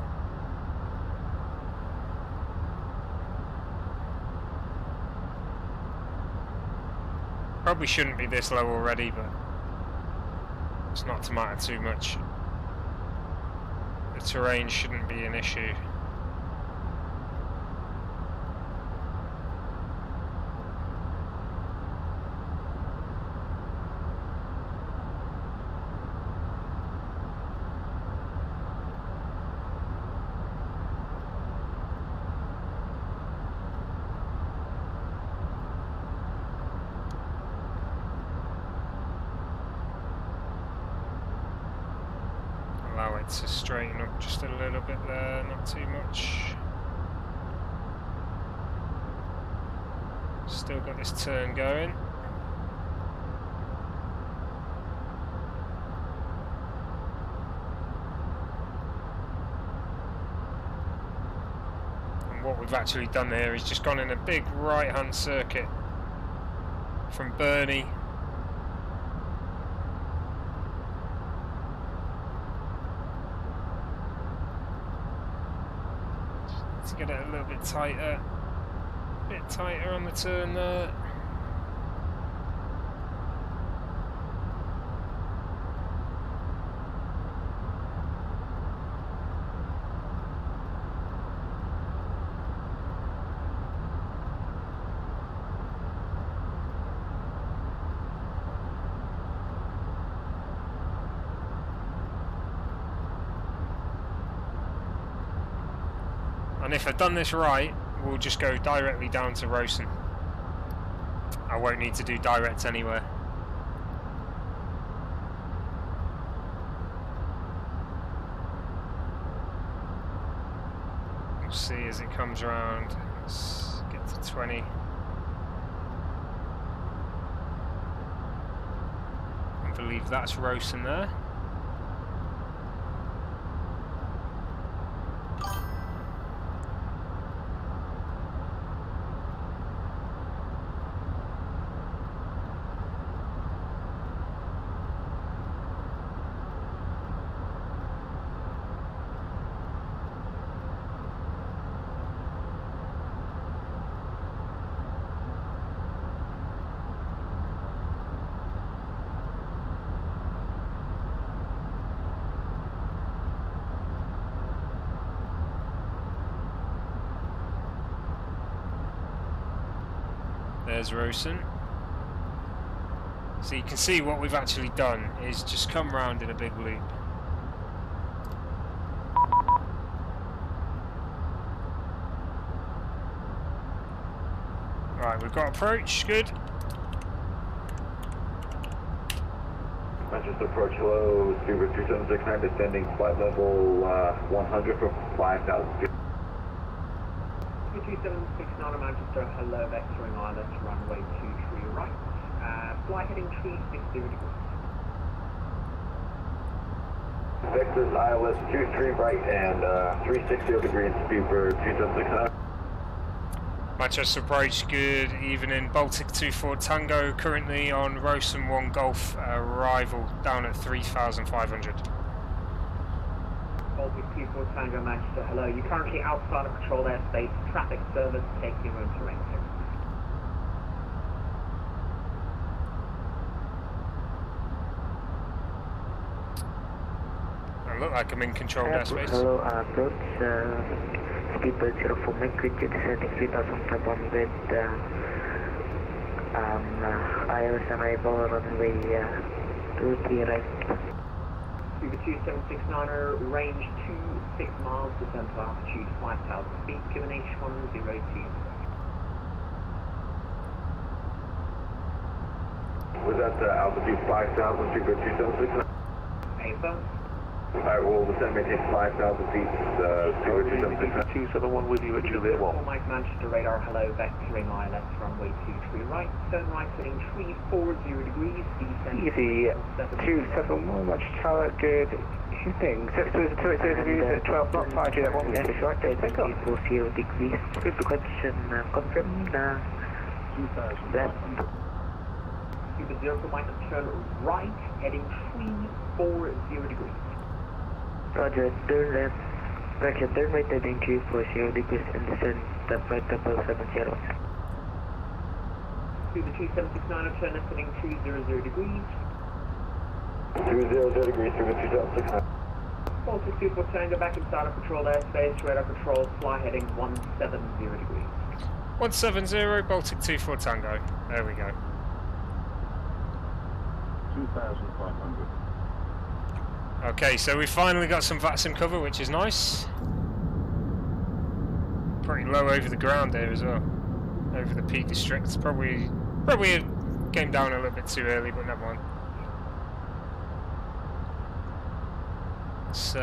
Probably shouldn't be this low already, but it's not to matter too much. The terrain shouldn't be an issue. allow it to straighten up just a little bit there, not too much. Still got this turn going. And what we've actually done here is just gone in a big right-hand circuit from Burney to get it a little bit tighter. Bit tighter on the turn there. And if I've done this right, we'll just go directly down to Rosen. I won't need to do direct anywhere. We'll see as it comes around. Let's get to 20. I believe that's Rosen there. There's Rosen. So you can see what we've actually done is just come round in a big loop. Right, we've got approach, good. Manchester approach, hello, Super 2769, descending flight level 100 for 5,000 feet. 2769 on Manchester, hello, vectoring ILS, runway 23 right, fly heading 360 degrees. Vectors ILS 23 right and 360 degrees, Super 2769. Manchester approach, good evening. Baltic 24 Tango, currently on Rosen 1 Golf, arrival down at 3,500. Baltic 24 Tango, Manchester, hello. You're currently outside of controlled airspace. Traffic service, take your own terrain. 'em look like I'm in controlled airspace. Hello, approach, speedbird 04 Macco, descending 3,500, ILS arrival, runway 23 right. Super 2769er, range 26 miles, descent to altitude 5,000 feet, given H102. Was that altitude 5,000, Super 2769? Paper. Alright, well, descend maintain 5,000 feet, Super 2769. 271 with you at Juliet 1. Mike Manchester radar, hello, vectoring ILS, runway 23 right, turn right heading 340 degrees, descend. Easy, 271, much tower, good evening. 280 degrees at 12 knots, 5 Juliet 1, Yes, short, take off. 340 degrees, connection confirmed, left. Super 0 for Mike, turn right heading 340 degrees. Roger, turn left, correction, turn right heading 340 degrees and descend the flight level 70. Super 2769, turn left heading 200 degrees. 200 degrees, Super 2769. Baltic 24 Tango, back inside of controlled airspace, radar control, fly heading 170 degrees. 170, Baltic 24 Tango. There we go. 2,500. Okay, so we finally got some VATSIM cover, which is nice. Pretty low over the ground here as well. Over the Peak District. Probably came down a little bit too early, but never mind. Let's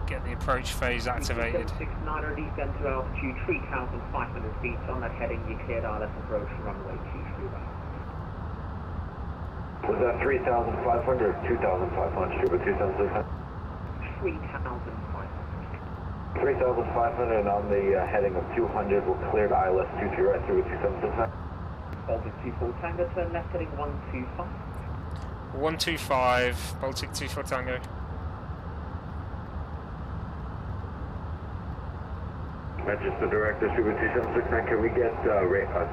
get the approach phase activated. 769 descend to altitude 3,500 feet. On that heading, you cleared RLS approach runway 23 right. Was that 3,500 or 2,500? Cuba 276. 3,500. 3,500 and on the heading of 200, we'll clear to ILS 23 right through with 276. Baltic 24 Tango, turn left heading 125. 125, Baltic 24 Tango. Manchester Director, Cuba 2769. Can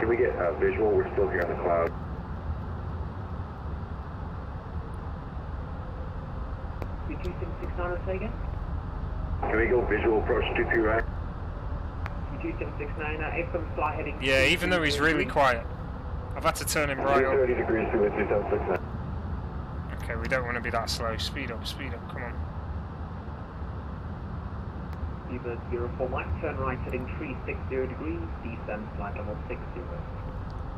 we get visual? We're still here in the cloud. Cuba 2769, say again. Can we go visual approach 23 right? 2769, A-firm fly heading. Yeah, even though he's really quiet, I've had to turn him right up. 30 degrees to 2769. Okay, we don't want to be that slow. Speed up, come on. Cuba 04 Mike, turn right heading 360 degrees, descend flight level 60.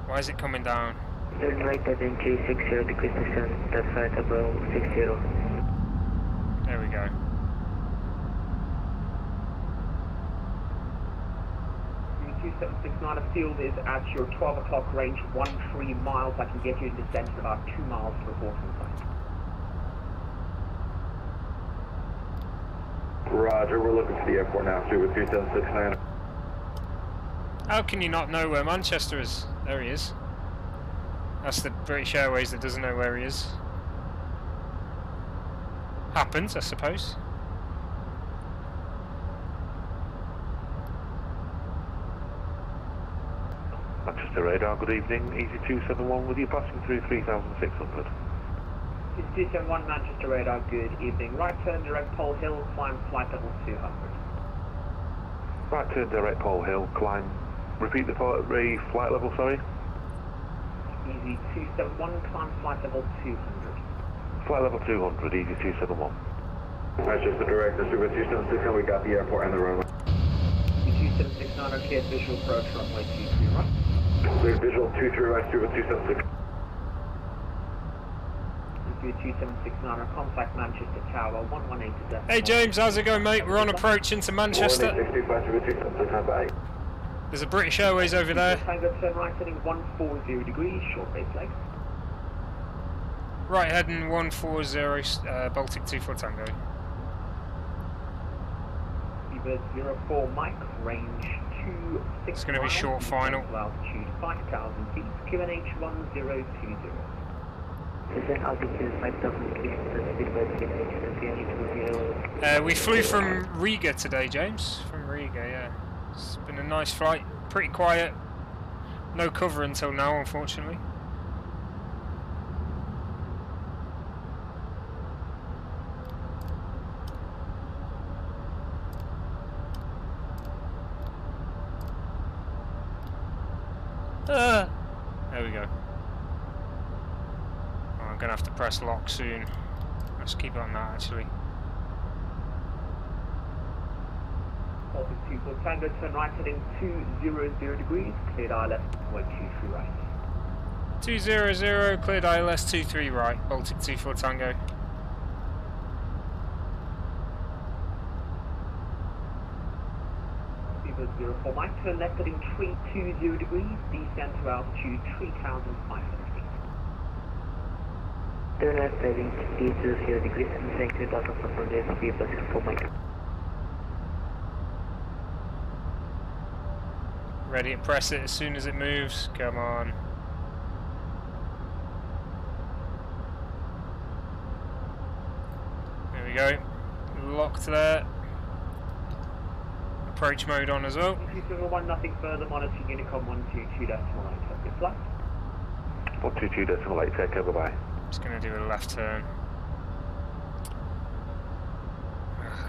Why is it coming down? Turn right heading 360 degrees, descend that flight level 60. There we go. 2769, the field is at your 12 o'clock range, 13 miles. I can get you in descent in about 2 miles to report on site. Roger, we're looking for the airport now, Cuba 2769. How can you not know where Manchester is? There he is. That's the British Airways that doesn't know where he is. Happens, I suppose. Manchester radar, good evening. Easy 271 with you passing through 3,600. It's 271 Manchester radar, good evening. Right turn, direct Pole Hill, climb flight level 200. Right turn, direct Pole Hill, climb. Repeat the flight level, sorry. Easy 271, climb flight level 200. Flight level 200, easy 271. Manchester Director, Cuba 2769, we got the airport and the runway. 2769, okay, visual approach runway 23 right. Clear visual 23 right, Cuba 276. 2769, contact Manchester Tower 118 to death. Hey James, how's it going, mate? We're on approach into Manchester. 165, bye. There's a British Airways over there. Tango turn right heading 140 degrees, short base leg. Right heading 140, Baltic 24 Tango. Cuba 04 Mike, range 26. It's going to be short final. Altitude 5,000 feet, QNH 1020. Descend altitude 5,000 feet, speed by QNH 20. We flew from Riga today, James. From Riga, yeah. It's been a nice flight. Pretty quiet. No cover until now, unfortunately. There we go. Oh, I'm gonna have to press lock soon. Let's keep it on that actually. Baltic 24 Tango, turn right heading 200 degrees, cleared ILS 123 right. 200, cleared ILS 23 right, Baltic 24 Tango. Cuba 04 Mike, turn left heading 320 degrees, descend to altitude 3,500 feet. Turn left heading 320 degrees and descend 3,500 feet, Cuba 04 Mike. Ready to press it as soon as it moves. Come on. There we go. Locked there. Approach mode on as well. 201, nothing further, monitoring Unicom 122.8, good flight. 122.8, take over, bye. Just going to do a left turn.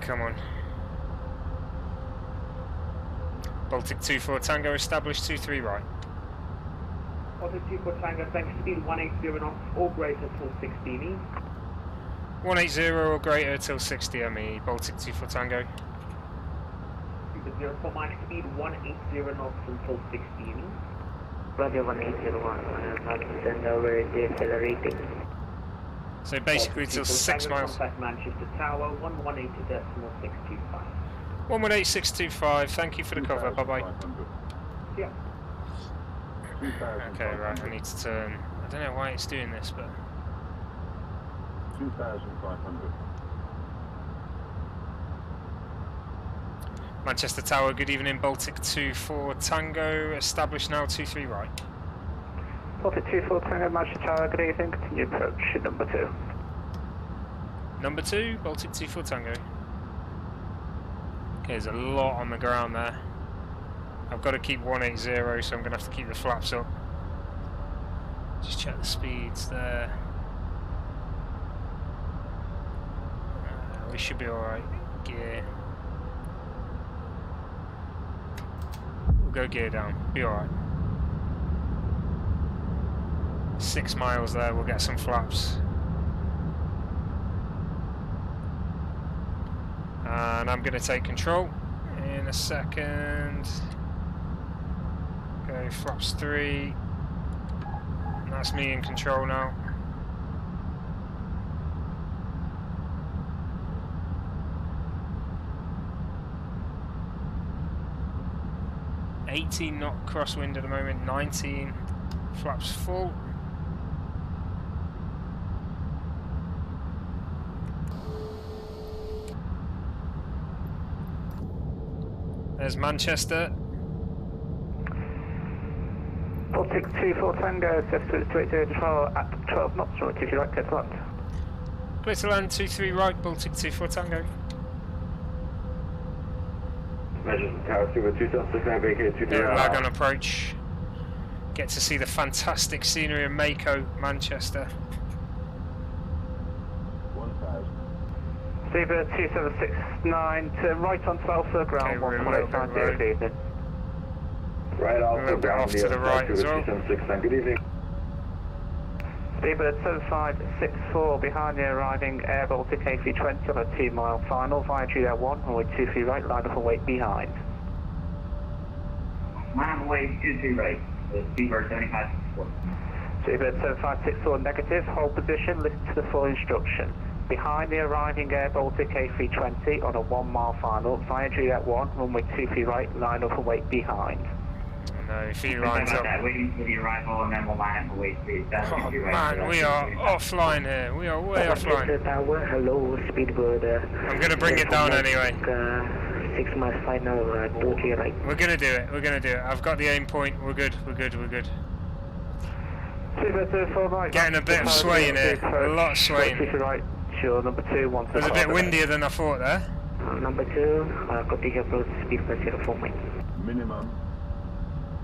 Come on. Baltic 24 Tango, established 23 right. Baltic 24 Tango, thanks, speed 180 knots or greater till 60 ME. 180 or greater till 60 ME, Baltic 24 Tango. Cuba 04 Mike, speed 180 knots until 60 ME. Roger 1801, not send over decelerating. So basically till 6 miles. Contact Manchester Tower, 118.625. 118.625, thank you for the cover, bye bye. Yeah. Okay, right, I need to turn. I don't know why it's doing this, but. 2,500. Manchester Tower, good evening, Baltic 24 Tango, established now 23 right. Baltic 24 Tango, Manchester Tower, good evening, continue approach at number 2. Number 2, Baltic 24 Tango. Okay, there's a lot on the ground there. I've got to keep 180, so I'm going to have to keep the flaps up. Just check the speeds there. We should be alright. Gear. We'll go gear down. Be alright. 6 miles there, we'll get some flaps. And I'm going to take control in a second. Go flaps 3. And that's me in control now. $18 knot crosswind at the moment, 19, flaps full. There's Manchester. Baltic 24 Tango, 728 at 12 knots, right, if you like, get land. Clear to land, 23 right, Baltic 24 Tango. Manchester Tower, 276, vacated 23 right. Lag on approach. Get to see the fantastic scenery of Macco, Manchester. 1,000. Zebra 2769, turn right on 12 for ground, Okay, we're a little bit 1.890, good evening. Right off A little bit off to the right as well. 276, good evening. Speedbird 7564 behind the arriving Air Baltic A320 on a 2-mile final via Juliet 1, runway 23 right, line up and wait behind. Line up and wait 23 right, Speedbird 7564. Speedbird 7564 negative, hold position, listen to the full instruction. Behind the arriving Air Baltic A320 on a 1-mile final via Juliet 1, runway 23 right, line up and wait behind. No, if he lines up. Waiting for the arrival and then we'll line up and wait for you. Oh man, we are offline here. We are way offline. Tower, hello, Speedbird. I'm going to bring it down anyway. 6 miles final, 2 right. We're going to do it. We're going to do it. I've got the aim point. We're good. We're good. We're good. Getting a bit of sway in here. A lot of sway. Right, sure, number 2, 1 It was a bit windier than I thought there. Number 2, continue approach, Speedbird 04 miles. Minimum.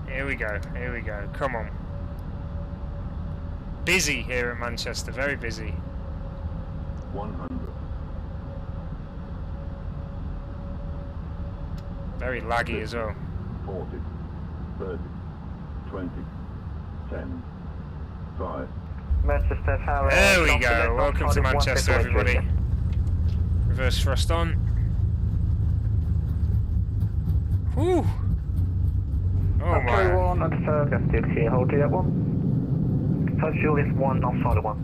Here we go. Here we go. Come on. Busy here at Manchester. Very busy. 100. Very laggy as well. 40. 30. 20. 10. 5. Manchester Tower. There we go. Welcome to Manchester, everybody. Reverse thrust on. Whew. Oh my. 1 and Fergus, here, hold Juliet 1. Touch Juliet 1, offside 1.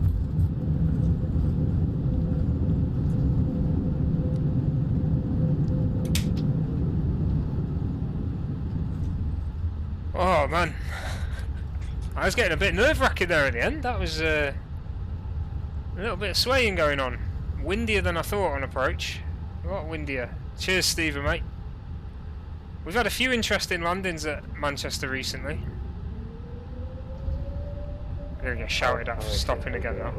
Oh man. I was getting a bit nerve-wracking there at the end. That was a little bit of swaying going on. Windier than I thought on approach. A lot windier. Cheers, Stephen, mate. We've had a few interesting landings at Manchester recently. I'm going to get shouted at for stopping again now.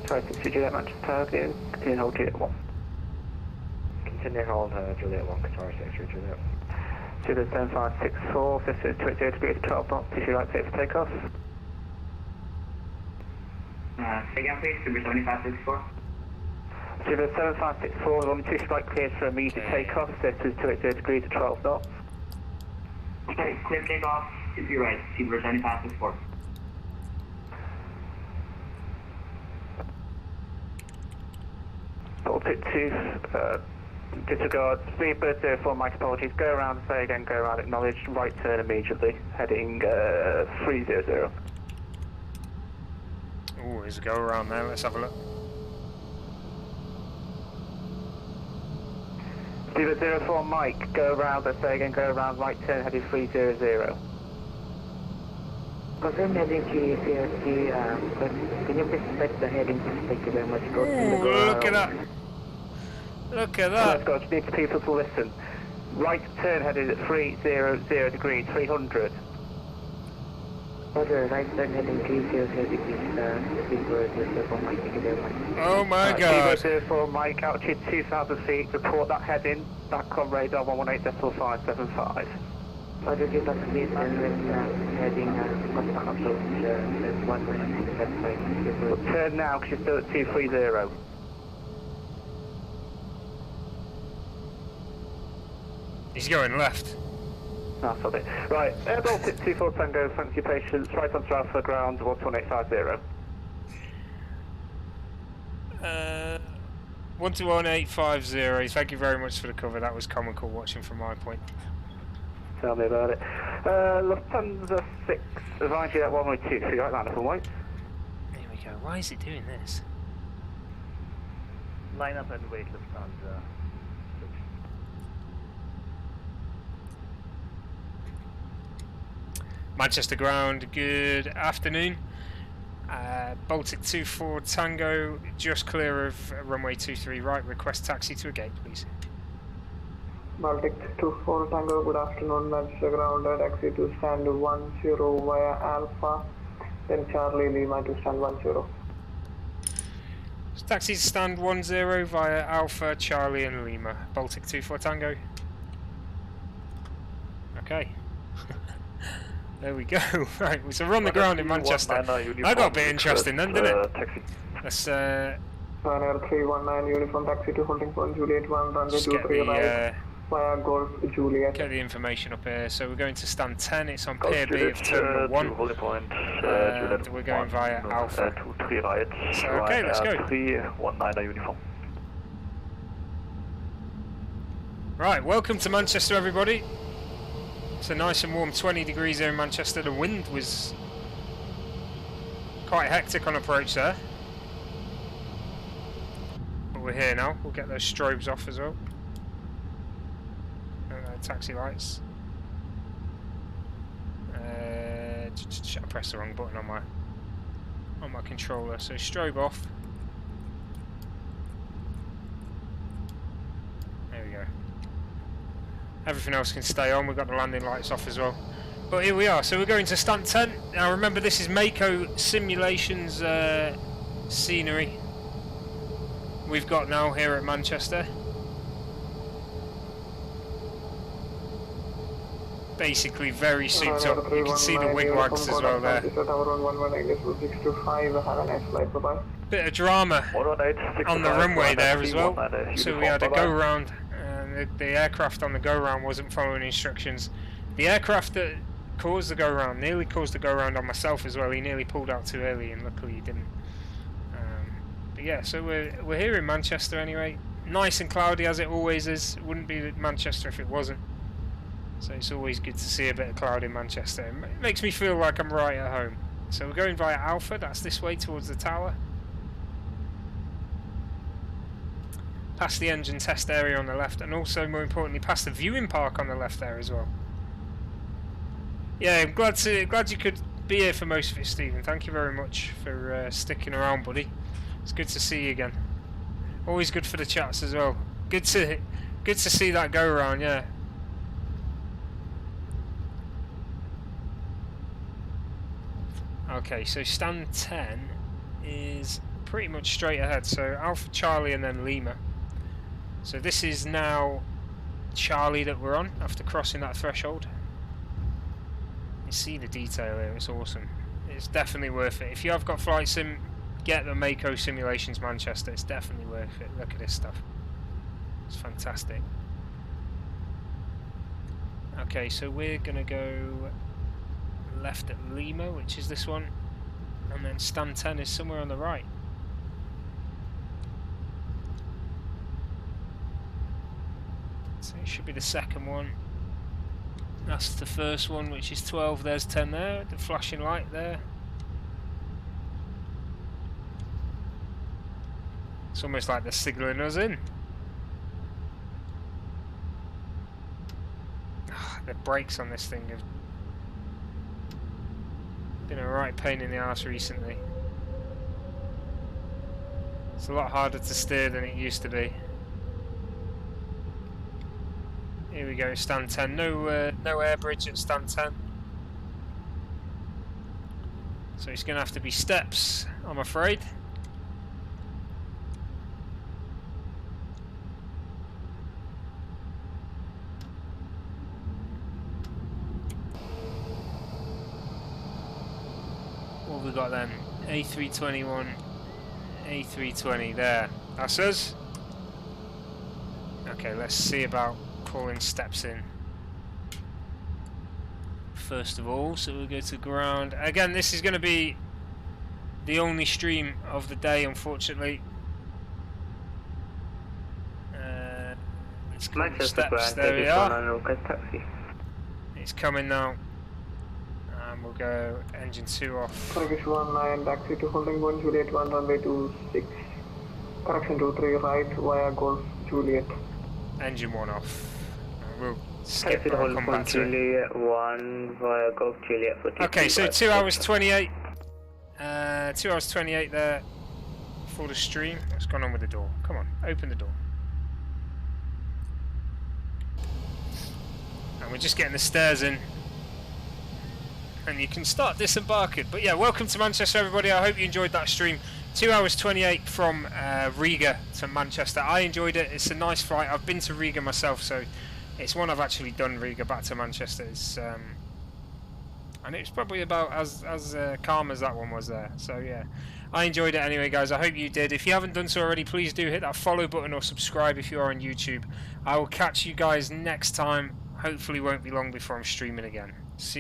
Sorry, Juliet Manchester Tower, continue hold Juliet 1. Continue hold Juliet 1, Qatar 6 Juliet. Juliet 7564, 58 degrees, 12 knots, if you like, clear for takeoff. Say again please, Super 7564. Juliet 7564, runway 23 right, cleared for immediate takeoff, set to 28 degrees at 12 knots. Okay, clear takeoff, 23 right, Super 7564. Baltic 2, Disregard, speedbird 04, Mike, apologies. Go around, say again, go around, acknowledge, right turn immediately, heading 300. Oh, there's a go around there, let's have a look. Speedbird 04, Mike, go around, let's say again, go around, right turn, heading 300. Confirm heading QCST, but can you please set the heading? Thank you very much. Go Look at that! Look at that! Let's go, just need people to listen. Right turn headed at 300 degrees, 300. Roger, right turn heading 300 degrees, speedbird 04, Mike, thank you very much. Oh my god! Speedbird 04, Mike, altitude 2,000 feet, report that heading, back on radar 118.575. Roger, 2,000 feet, and then heading contact approach, that's 116.5. Turn now, because you're still at 230. He's going left. Ah, sorry. Right, Air Baltic 24 Tango, thanks for your patience, right on track for ground, 11850. 121.850, thank you very much for the cover, that was comical watching from my point. Tell me about it. Lufthansa 6, advise you that 102, so you're right, line up and wait. There we go, why is it doing this? Line up and wait, Lufthansa. Manchester ground, good afternoon. Baltic 24 Tango, just clear of runway 23 right, request taxi to a gate please. Baltic 24 Tango, good afternoon. Manchester ground, taxi to stand 10 via Alpha, then Charlie Lima to stand 10. Taxi to stand 10 via Alpha, Charlie and Lima. Baltic 24 Tango. Okay. There we go. Right, so we're on the ground in Manchester. That got a bit interesting then, didn't it? Let's 319 uniform taxi to holding point Juliet 1 runway 23 right via Golf Juliet. Get the information up here. So we're going to stand 10. It's on Pier B of Terminal 1. We're going via Alpha. So okay, let's go. 319 uniform. Right, welcome to Manchester, everybody. It's a nice and warm 20 degrees here in Manchester. The wind was quite hectic on approach there. But we're here now. We'll get those strobes off as well. Taxi lights. I pressed the wrong button on my controller. So strobe off. There we go. Everything else can stay on. We've got the landing lights off as well. But here we are. So we're going to stand 10. Now remember, this is Macco simulations scenery we've got now here at Manchester. Basically very souped up. You can see the wigwags as well there. Bit of drama on the runway there as well. So we had a go round. The aircraft on the go-round wasn't following instructions. The aircraft that caused the go-round nearly caused the go-round on myself as well. He nearly pulled out too early, and luckily he didn't. But yeah, so we're here in Manchester anyway. Nice and cloudy as it always is. It wouldn't be Manchester if it wasn't. So it's always good to see a bit of cloud in Manchester. It makes me feel like I'm right at home. So we're going via Alpha. That's this way towards the tower. Past the engine test area on the left, and also more importantly past the viewing park on the left there as well. Yeah, I'm glad you could be here for most of it, Stephen. Thank you very much for sticking around, buddy. It's good to see you again. Always good for the chats as well. Good to see that go around, yeah. Okay, so stand 10 is pretty much straight ahead. So Alpha, Charlie, and then Lima. So this is now Charlie that we're on after crossing that threshold. You see the detail here, it's awesome. It's definitely worth it. If you have got flight sim, get the Macco Simulations Manchester, it's definitely worth it. Look at this stuff. It's fantastic. Okay, so we're gonna go left at Lima, which is this one, and then stand 10 is somewhere on the right. So it should be the second one. That's the first one, which is 12. There's 10 there, the flashing light there. It's almost like they're signalling us in. The brakes on this thing have been a right pain in the arse recently. It's a lot harder to steer than it used to be. Here we go, stand 10. No air bridge at stand 10. So it's going to have to be steps, I'm afraid. What have we got then? A321, A320, there. That's us. Okay, let's see about calling steps in. First of all, so we'll go to ground. Again, this is going to be the only stream of the day, unfortunately. It's called steps, there we are. It's coming now. We'll go engine 2 off. Correction 19, taxi to holding 1 Juliet 1 runway 26. Correction 23 right via Golf Juliet. Engine 1 off. We'll skip taxi to and come back to it. Juliet 1 via Golf Juliet. Okay, so 2 hours 28. 2 hours 28 there for the stream. What's going on with the door? Come on, open the door. And we're just getting the stairs in. And you can start disembarking. But yeah, welcome to Manchester, everybody. I hope you enjoyed that stream. 2 hours 28 from Riga to Manchester. I enjoyed it. It's a nice flight. I've been to Riga myself, so it's one I've actually done, Riga back to Manchester. It's and it's probably about as calm as that one was there. So yeah, I enjoyed it anyway, guys. I hope you did. If you haven't done so already, please do hit that follow button or subscribe if you are on YouTube. I will catch you guys next time. Hopefully won't be long before I'm streaming again. See you.